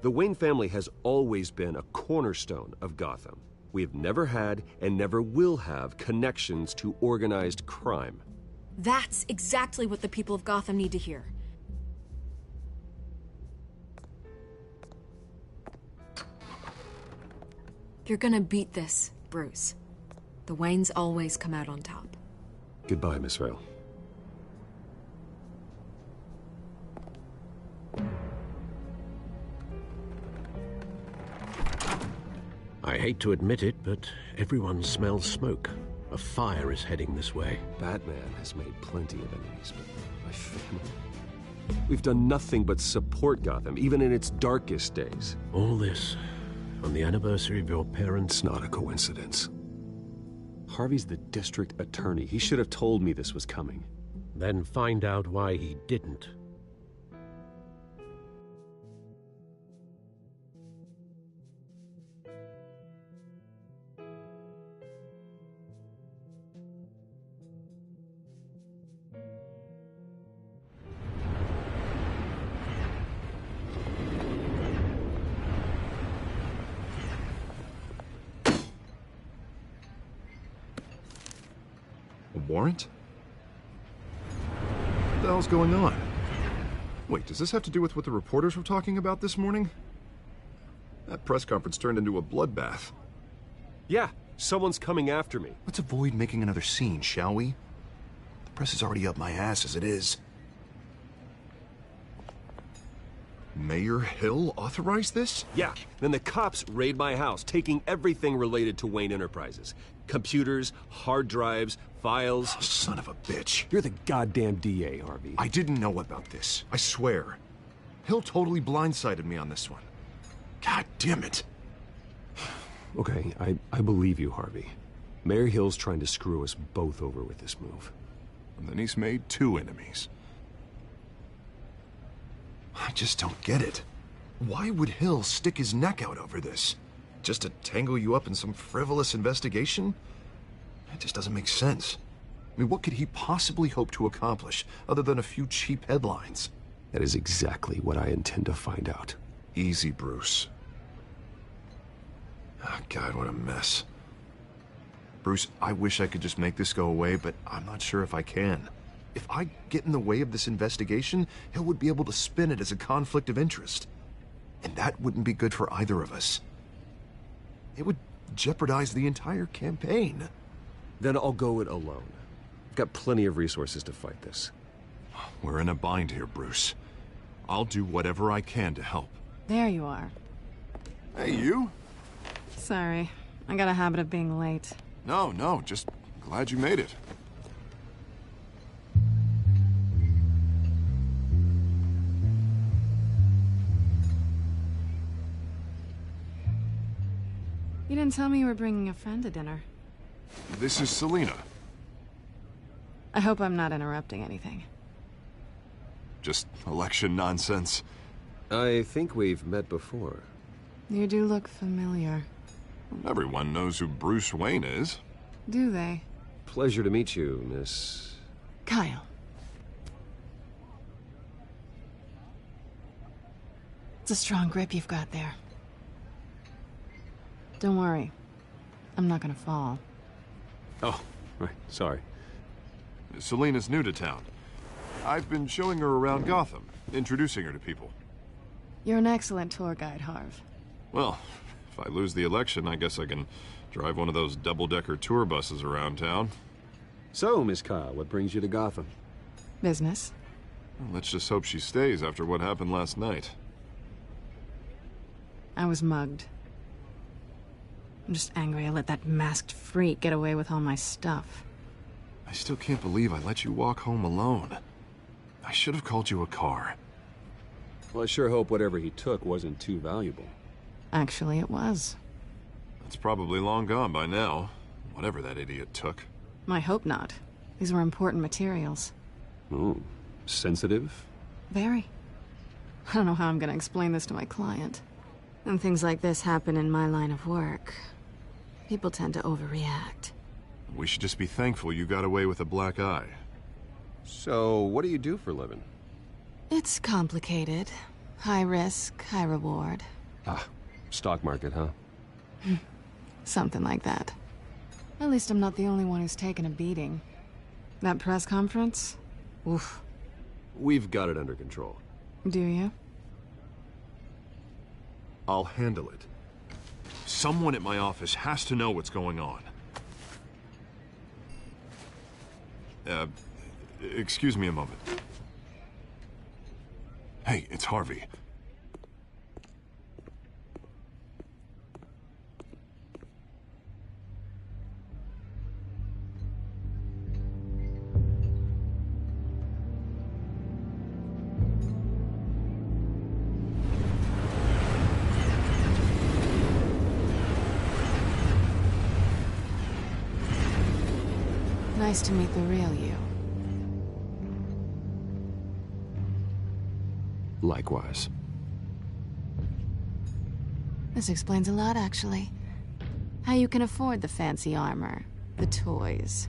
The Wayne family has always been a cornerstone of Gotham. We have never had and never will have connections to organized crime. That's exactly what the people of Gotham need to hear. You're gonna beat this, Bruce. The Waynes always come out on top. Goodbye, Miss Vale. I hate to admit it, but everyone smells smoke. A fire is heading this way. Batman has made plenty of enemies, but my family... We've done nothing but support Gotham, even in its darkest days. All this on the anniversary of your parents'... Not a coincidence. Harvey's the district attorney. He should have told me this was coming. Then find out why he didn't. Warrant? What the hell's going on? Wait, does this have to do with what the reporters were talking about this morning? That press conference turned into a bloodbath. Yeah, someone's coming after me. Let's avoid making another scene, shall we? The press is already up my ass as it is. Mayor Hill authorized this? Yeah, then the cops raid my house, taking everything related to Wayne Enterprises. Computers, hard drives, files. Oh, son of a bitch. You're the goddamn DA, Harvey. I didn't know about this. I swear. Hill totally blindsided me on this one. God damn it. Okay, I believe you, Harvey. Mayor Hill's trying to screw us both over with this move. And then he's made 2 enemies. I just don't get it. Why would Hill stick his neck out over this? Just to tangle you up in some frivolous investigation? It just doesn't make sense. I mean, what could he possibly hope to accomplish other than a few cheap headlines? That is exactly what I intend to find out. Easy, Bruce. Oh, God, what a mess. Bruce, I wish I could just make this go away, but I'm not sure if I can. If I get in the way of this investigation, Hill would be able to spin it as a conflict of interest. And that wouldn't be good for either of us. It would jeopardize the entire campaign. Then I'll go it alone. I've got plenty of resources to fight this. We're in a bind here, Bruce. I'll do whatever I can to help. There you are. Hey, you? Sorry. I got a habit of being late. No, just glad you made it. You didn't tell me you were bringing a friend to dinner. This is Selina. I hope I'm not interrupting anything. Just election nonsense. I think we've met before. You do look familiar. Everyone knows who Bruce Wayne is. Do they? Pleasure to meet you, Miss... Kyle. It's a strong grip you've got there. Don't worry. I'm not gonna fall. Oh, right. Sorry. Selina's new to town. I've been showing her around Gotham, introducing her to people. You're an excellent tour guide, Harv. Well, if I lose the election, I guess I can drive one of those double-decker tour buses around town. So, Miss Kyle, what brings you to Gotham? Business. Well, let's just hope she stays after what happened last night. I was mugged. I'm just angry I let that masked freak get away with all my stuff. I still can't believe I let you walk home alone. I should have called you a car. Well, I sure hope whatever he took wasn't too valuable. Actually, it was. It's probably long gone by now, whatever that idiot took. I hope not. These were important materials. Ooh, sensitive? Very. I don't know how I'm gonna explain this to my client. When things like this happen in my line of work, people tend to overreact. We should just be thankful you got away with a black eye. So, what do you do for a living? It's complicated. High risk, high reward. Ah, stock market, huh? Something like that. At least I'm not the only one who's taken a beating. That press conference? Oof. We've got it under control. Do you? I'll handle it. Someone at my office has to know what's going on. Excuse me a moment. Hey, it's Harvey. Nice to meet the real you. Likewise. This explains a lot, actually. How you can afford the fancy armor, the toys.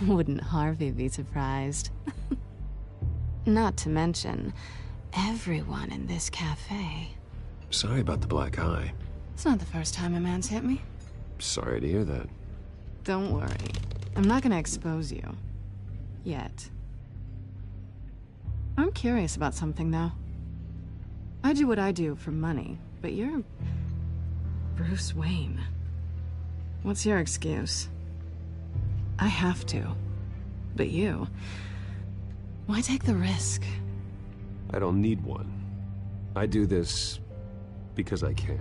Wouldn't Harvey be surprised? Not to mention, everyone in this cafe. Sorry about the black eye. It's not the first time a man's hit me. Sorry to hear that. Don't worry. I'm not gonna expose you. Yet. I'm curious about something, though. I do what I do for money, but you're... Bruce Wayne. What's your excuse? I have to. But you... Why take the risk? I don't need one. I do this because I can.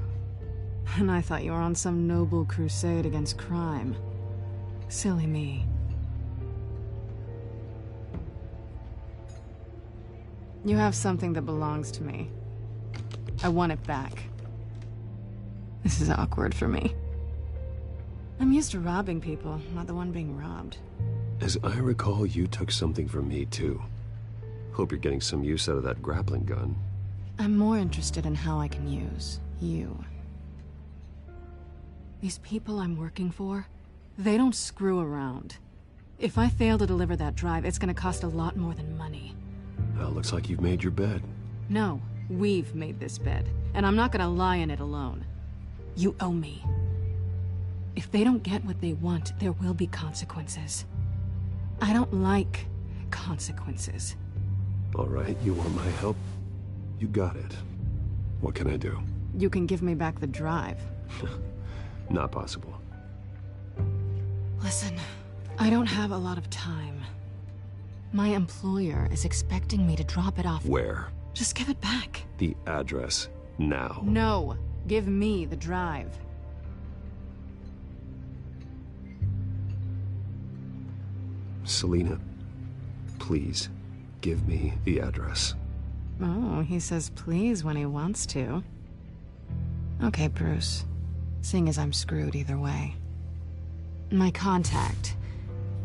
And I thought you were on some noble crusade against crime. Silly me. You have something that belongs to me. I want it back. This is awkward for me. I'm used to robbing people, not the one being robbed. As I recall, you took something from me, too. Hope you're getting some use out of that grappling gun. I'm more interested in how I can use you. These people I'm working for, they don't screw around. If I fail to deliver that drive, it's gonna cost a lot more than money. Well, looks like you've made your bed. No, we've made this bed, and I'm not gonna lie in it alone. You owe me. If they don't get what they want, there will be consequences. I don't like consequences. All right, you want my help? You got it. What can I do? You can give me back the drive. Not possible. Listen, I don't have a lot of time. My employer is expecting me to drop it off. Where? Just give it back. The address, now. No, give me the drive. Selina, please, give me the address. Oh, he says please when he wants to. Okay, Bruce. Seeing as I'm screwed either way. My contact,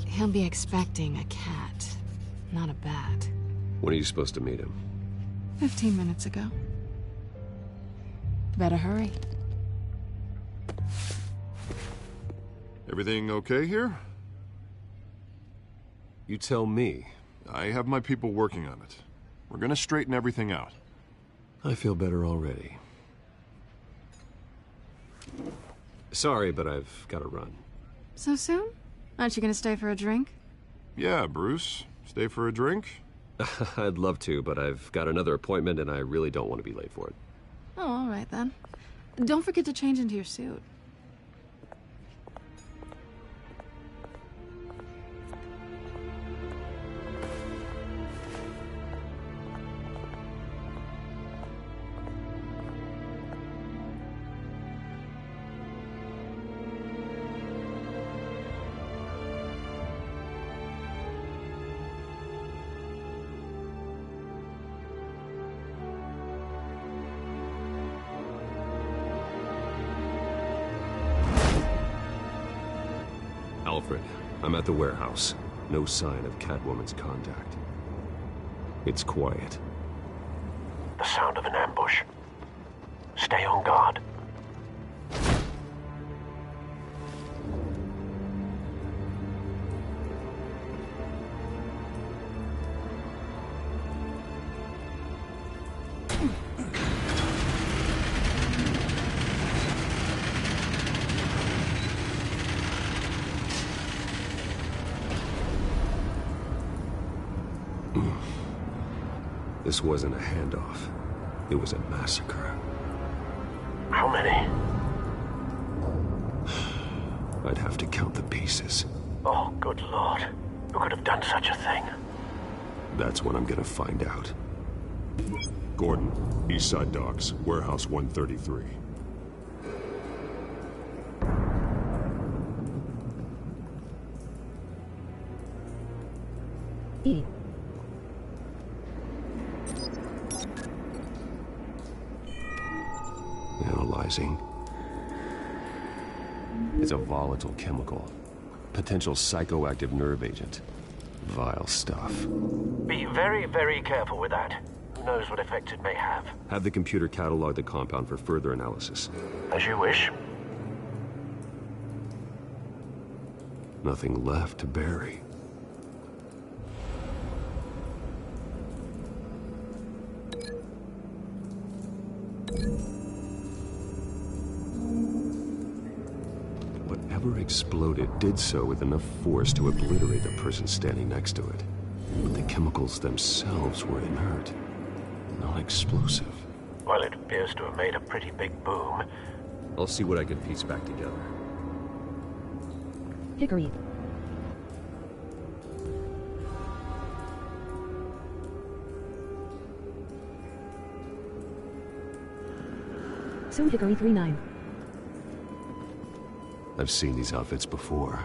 he'll be expecting a cat, not a bat. When are you supposed to meet him? 15 minutes ago. Better hurry. Everything okay here? You tell me. I have my people working on it. We're gonna straighten everything out. I feel better already. Sorry, but I've got to run. So soon? Aren't you gonna stay for a drink? Yeah, Bruce. Stay for a drink? I'd love to, but I've got another appointment and I really don't want to be late for it. Oh, all right then. Don't forget to change into your suit. Alfred, I'm at the warehouse. No sign of Catwoman's contact. It's quiet. The sound of an ambush. Stay on guard. This wasn't a handoff. It was a massacre. How many? I'd have to count the pieces. Oh, good Lord. Who could have done such a thing? That's what I'm gonna find out. Gordon, Eastside Docks, Warehouse 133. E. Analyzing. It's a volatile chemical. Potential psychoactive nerve agent. Vile stuff. Be very, very careful with that. Who knows what effects it may have? Have the computer catalog the compound for further analysis. As you wish. Nothing left to bury. Whatever exploded did so with enough force to obliterate the person standing next to it. But the chemicals themselves were inert, not explosive. Well, it appears to have made a pretty big boom. I'll see what I can piece back together. Hickory. Soon Hickory 39. I've seen these outfits before.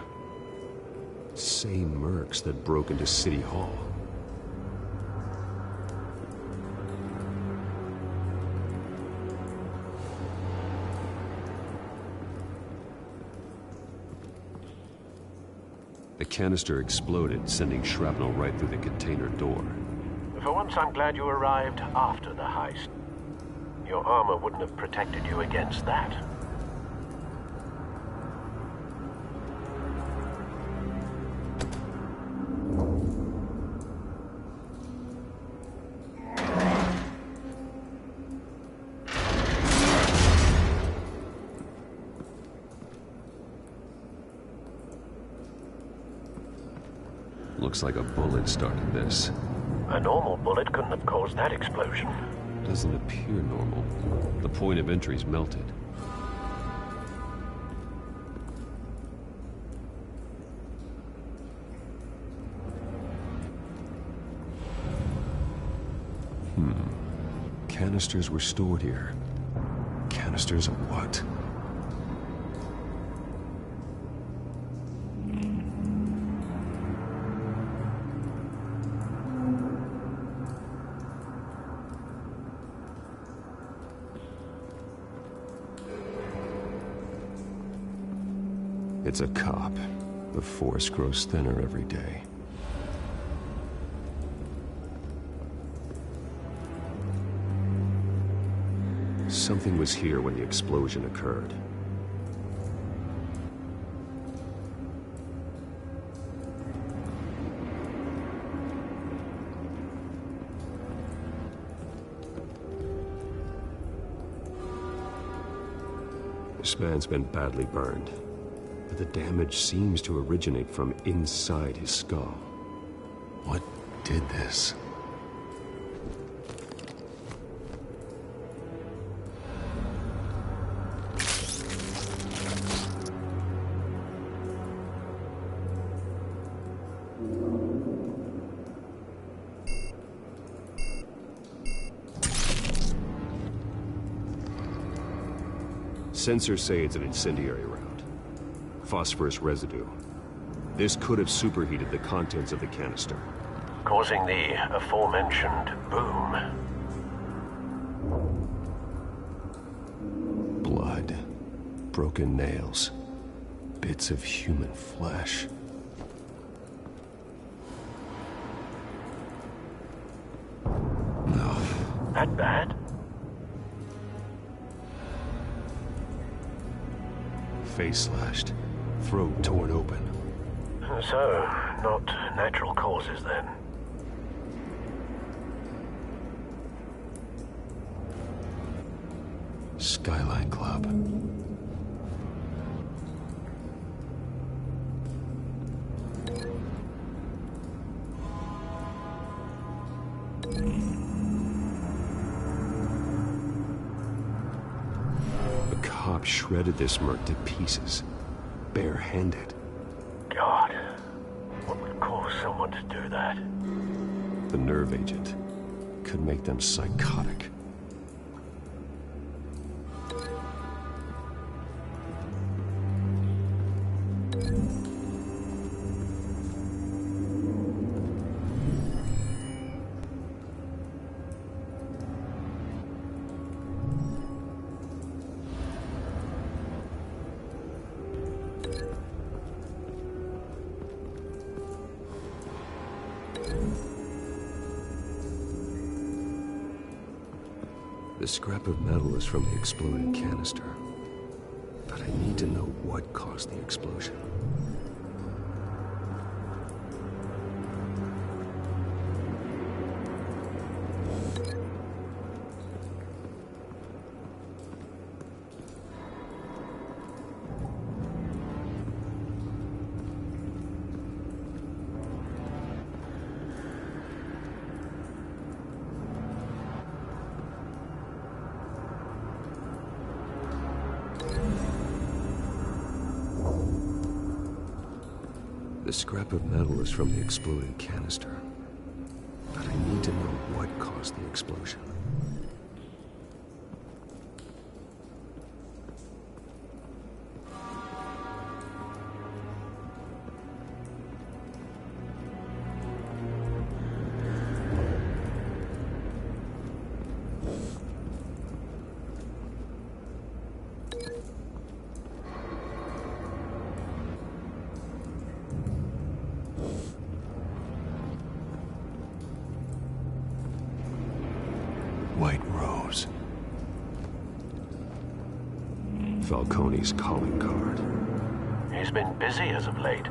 Same mercs that broke into City Hall. The canister exploded, sending shrapnel right through the container door. For once, I'm glad you arrived after the heist. Your armor wouldn't have protected you against that. Looks like a bullet started this. A normal bullet couldn't have caused that explosion. Doesn't appear normal. The point of entry's melted. Canisters were stored here. Canisters of what? It's a cop. The force grows thinner every day. Something was here when the explosion occurred. This man's been badly burned. But the damage seems to originate from inside his skull. What did this? Sensors say it's an incendiary round. Phosphorus residue. This could have superheated the contents of the canister, causing the aforementioned boom. Blood, broken nails, bits of human flesh. that bad? Face slashed, throat torn open. So, not natural causes then. Skyline Club. A cop shredded this merc to pieces, barehanded. God, what would cause someone to do that? The nerve agent could make them psychotic. The scrap of metal is from the exploded canister, but I need to know what caused the explosion. The scrap of metal is from the exploded canister, but I need to know what caused the explosion. White Rose. Falcone's calling card. He's been busy as of late.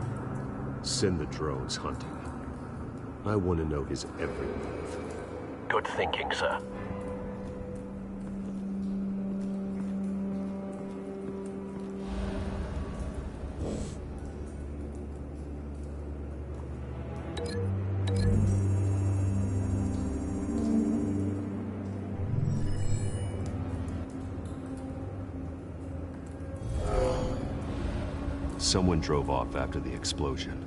Send the drones hunting. I want to know his every move. Good thinking, sir. Someone drove off after the explosion.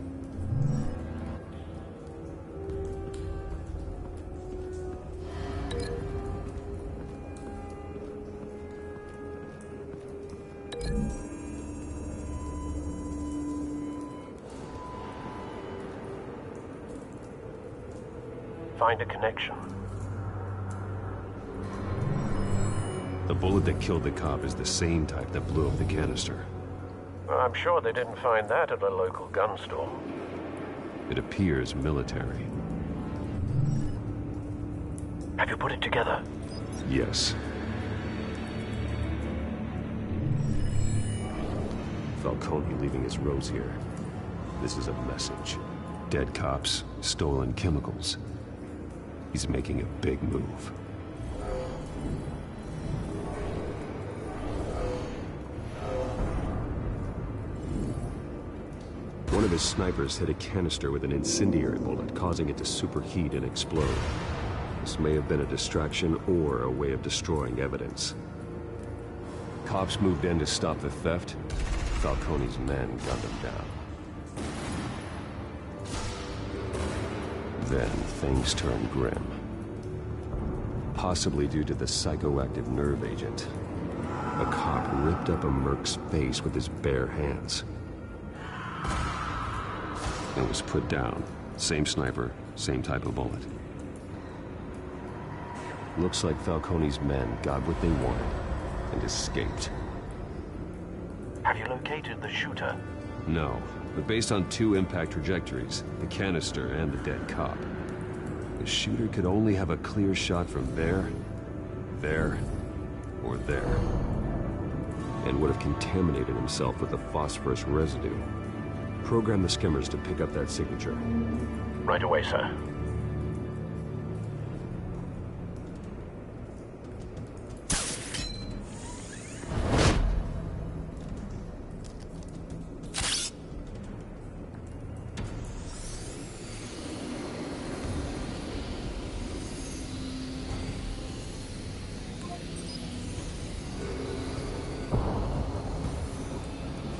Find a connection. The bullet that killed the cop is the same type that blew up the canister. I'm sure they didn't find that at a local gun store. It appears military. Have you put it together? Yes. Falcone leaving his rose here. This is a message. Dead cops, stolen chemicals. He's making a big move. One of his snipers hit a canister with an incendiary bullet, causing it to superheat and explode. This may have been a distraction or a way of destroying evidence. Cops moved in to stop the theft. Falcone's men gunned him down. Then things turned grim. Possibly due to the psychoactive nerve agent. A cop ripped up a merc's face with his bare hands. It was put down. Same sniper, same type of bullet. Looks like Falcone's men got what they wanted and escaped. Have you located the shooter? No, but based on two impact trajectories, the canister and the dead cop, the shooter could only have a clear shot from there there or there, and would have contaminated himself with the phosphorus residue. Program the skimmers to pick up that signature. Right away, sir.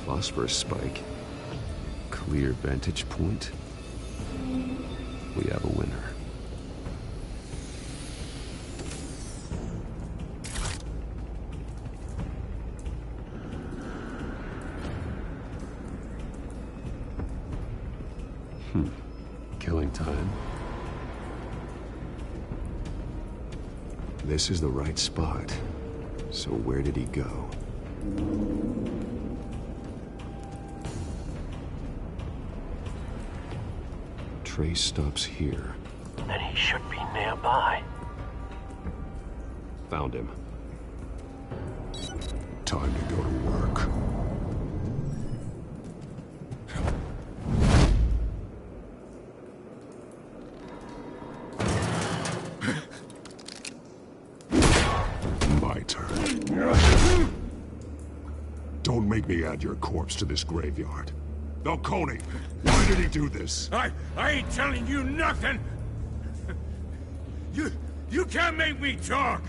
Phosphorus spike. Clear vantage point. We have a winner. Killing time. This is the right spot. So where did he go? Trace stops here. Then he should be nearby. Found him. Time to go to work. My turn. Don't make me add your corpse to this graveyard. Falcone, why did he do this? I ain't telling you nothing! You can't make me talk!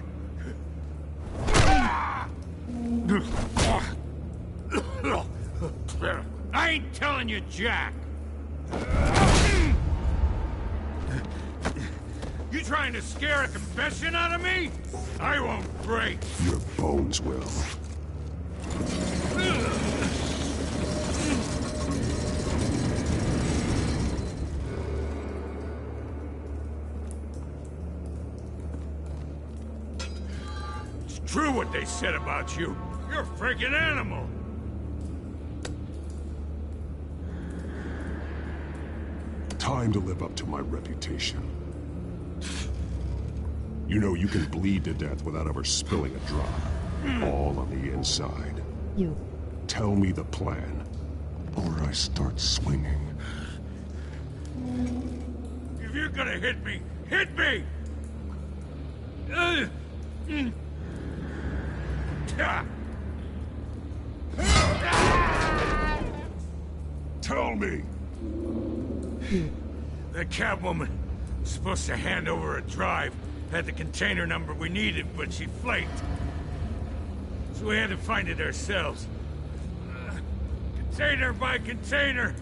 I ain't telling you, Jack! You trying to scare a confession out of me? I won't break! Your bones will. True what they said about you. You're a freaking animal. Time to live up to my reputation. You know you can bleed to death without ever spilling a drop. All on the inside. You. Tell me the plan, or I start swinging. If you're gonna hit me, hit me! Tell me! The Catwoman was supposed to hand over a drive. Had the container number we needed, but she flaked. So we had to find it ourselves. Container by container.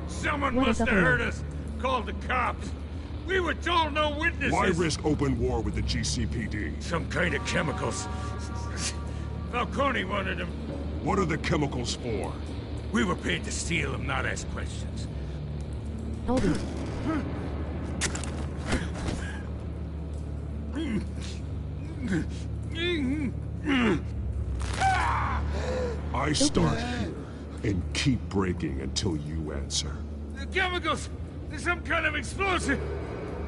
Someone must have heard us. Called the cops. We were told no witnesses. Why risk open war with the GCPD? Some kind of chemicals. Falcone wanted them. What are the chemicals for? We were paid to steal them, not ask questions. Hold it. I start here and keep breaking until you answer. The chemicals! There's some kind of explosive!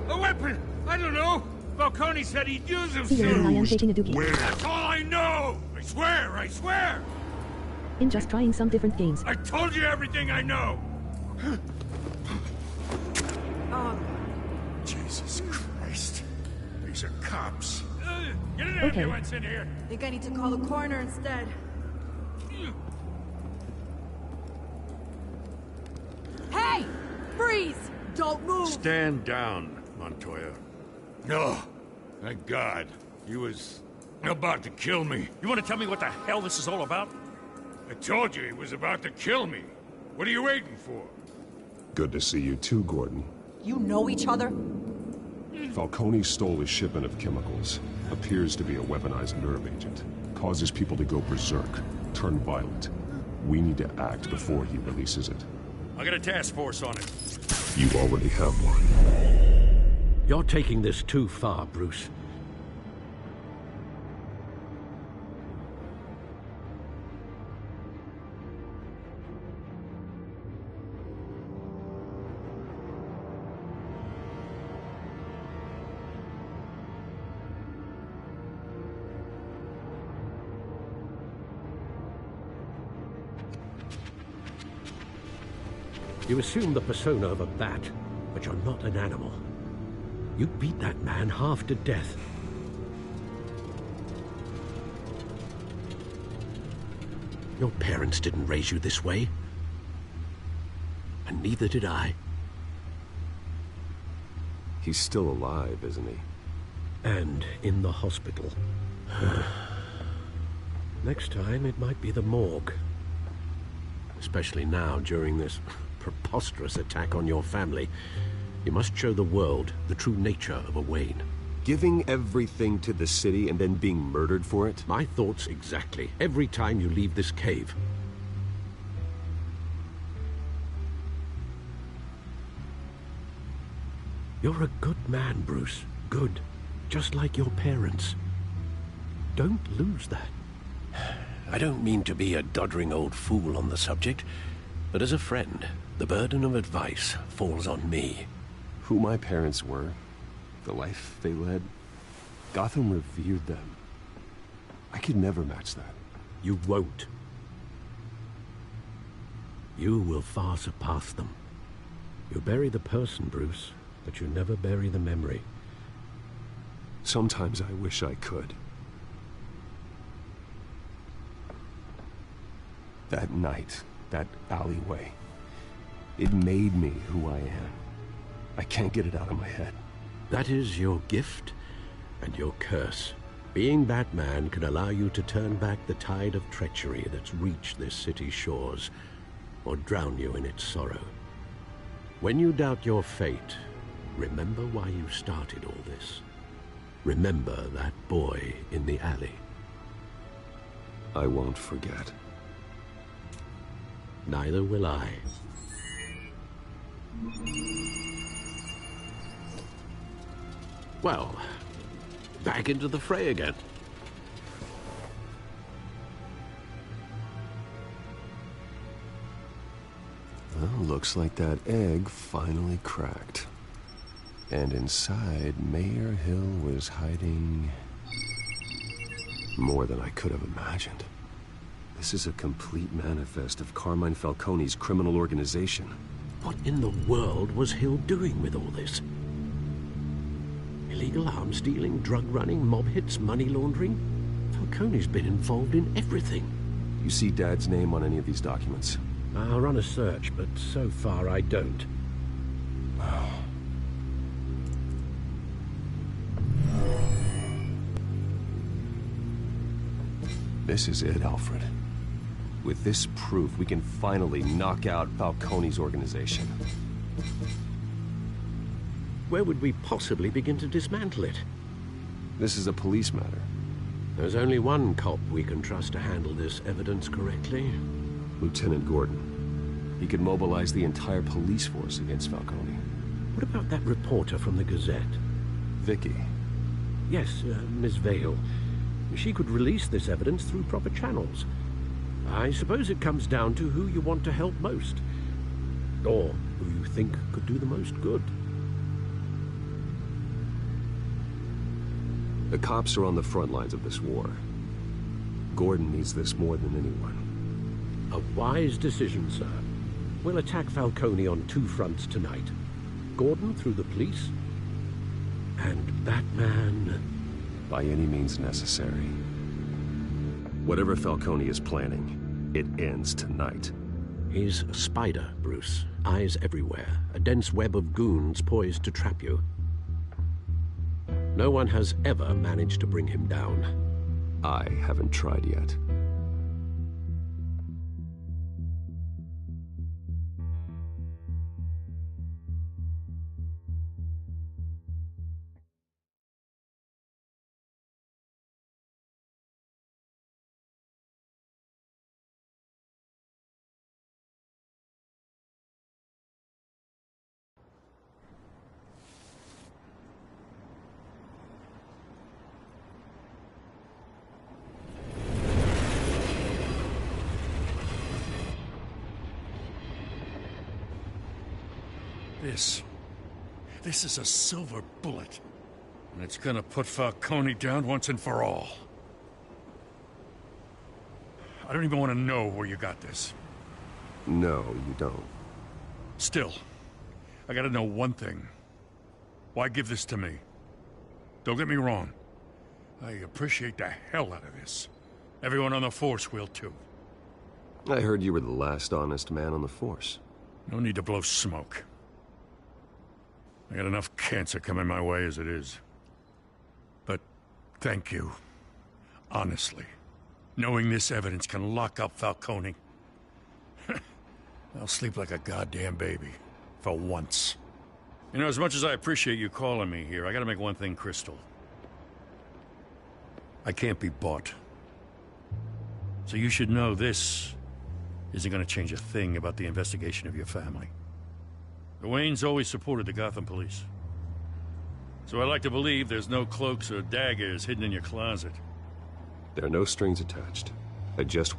A weapon! I don't know! Falcone said he'd use them soon! Where? That's all I know! I swear! I swear! In just trying some different games. I told you everything I know! Jesus Christ. These are cops. Get an ambulance in here! Think I need to call the coroner instead. Hey! Freeze! Don't move! Stand down, Montoya. No. Thank God. He was about to kill me. You want to tell me what the hell this is all about? I told you he was about to kill me. What are you waiting for? Good to see you too, Gordon. You know each other? Falcone stole a shipment of chemicals. Appears to be a weaponized nerve agent. Causes people to go berserk, turn violent. We need to act before he releases it. I got a task force on it. You already have one. You're taking this too far, Bruce. You assume the persona of a bat, but you're not an animal. You beat that man half to death. Your parents didn't raise you this way. And neither did I. He's still alive, isn't he? And in the hospital. Next time, it might be the morgue. Especially now, during this preposterous attack on your family. You must show the world the true nature of a Wayne. Giving everything to the city and then being murdered for it? My thoughts exactly. Every time you leave this cave. You're a good man, Bruce. Good. Just like your parents. Don't lose that. I don't mean to be a doddering old fool on the subject, but as a friend, the burden of advice falls on me. Who my parents were, the life they led, Gotham revered them. I could never match that. You won't. You will far surpass them. You bury the person, Bruce, but you never bury the memory. Sometimes I wish I could. That night, that alleyway, it made me who I am. I can't get it out of my head. That is your gift and your curse. Being Batman can allow you to turn back the tide of treachery that's reached this city's shores, or drown you in its sorrow. When you doubt your fate, remember why you started all this. Remember that boy in the alley. I won't forget. Neither will I. Well, back into the fray again. Well, looks like that egg finally cracked. And inside, Mayor Hill was hiding more than I could have imagined. This is a complete manifest of Carmine Falcone's criminal organization. What in the world was Hill doing with all this? Illegal arms dealing, drug running, mob hits, money laundering? Falcone's been involved in everything. You see Dad's name on any of these documents? I'll run a search, but so far I don't. This is it, Alfred. With this proof, we can finally knock out Falcone's organization. Where would we possibly begin to dismantle it? This is a police matter. There's only one cop we can trust to handle this evidence correctly. Lieutenant Gordon. He could mobilize the entire police force against Falcone. What about that reporter from the Gazette? Vicky. Yes, Miss Vale. She could release this evidence through proper channels. I suppose it comes down to who you want to help most. Or who you think could do the most good. The cops are on the front lines of this war. Gordon needs this more than anyone. A wise decision, sir. We'll attack Falcone on two fronts tonight. Gordon through the police, and Batman... by any means necessary. Whatever Falcone is planning, it ends tonight. He's a spider, Bruce. Eyes everywhere. A dense web of goons poised to trap you. No one has ever managed to bring him down. I haven't tried yet. This is a silver bullet. And it's gonna put Falcone down once and for all. I don't even want to know where you got this. No, you don't. Still, I gotta know one thing. Why give this to me? Don't get me wrong. I appreciate the hell out of this. Everyone on the Force will, too. I heard you were the last honest man on the Force. No need to blow smoke. I got enough cancer coming my way as it is. But thank you. Honestly. Knowing this evidence can lock up Falcone. I'll sleep like a goddamn baby. For once. You know, as much as I appreciate you calling me here, I gotta make one thing crystal. I can't be bought. So you should know this isn't gonna change a thing about the investigation of your family. The Waynes always supported the Gotham police. So I like to believe there's no cloaks or daggers hidden in your closet. There are no strings attached. I just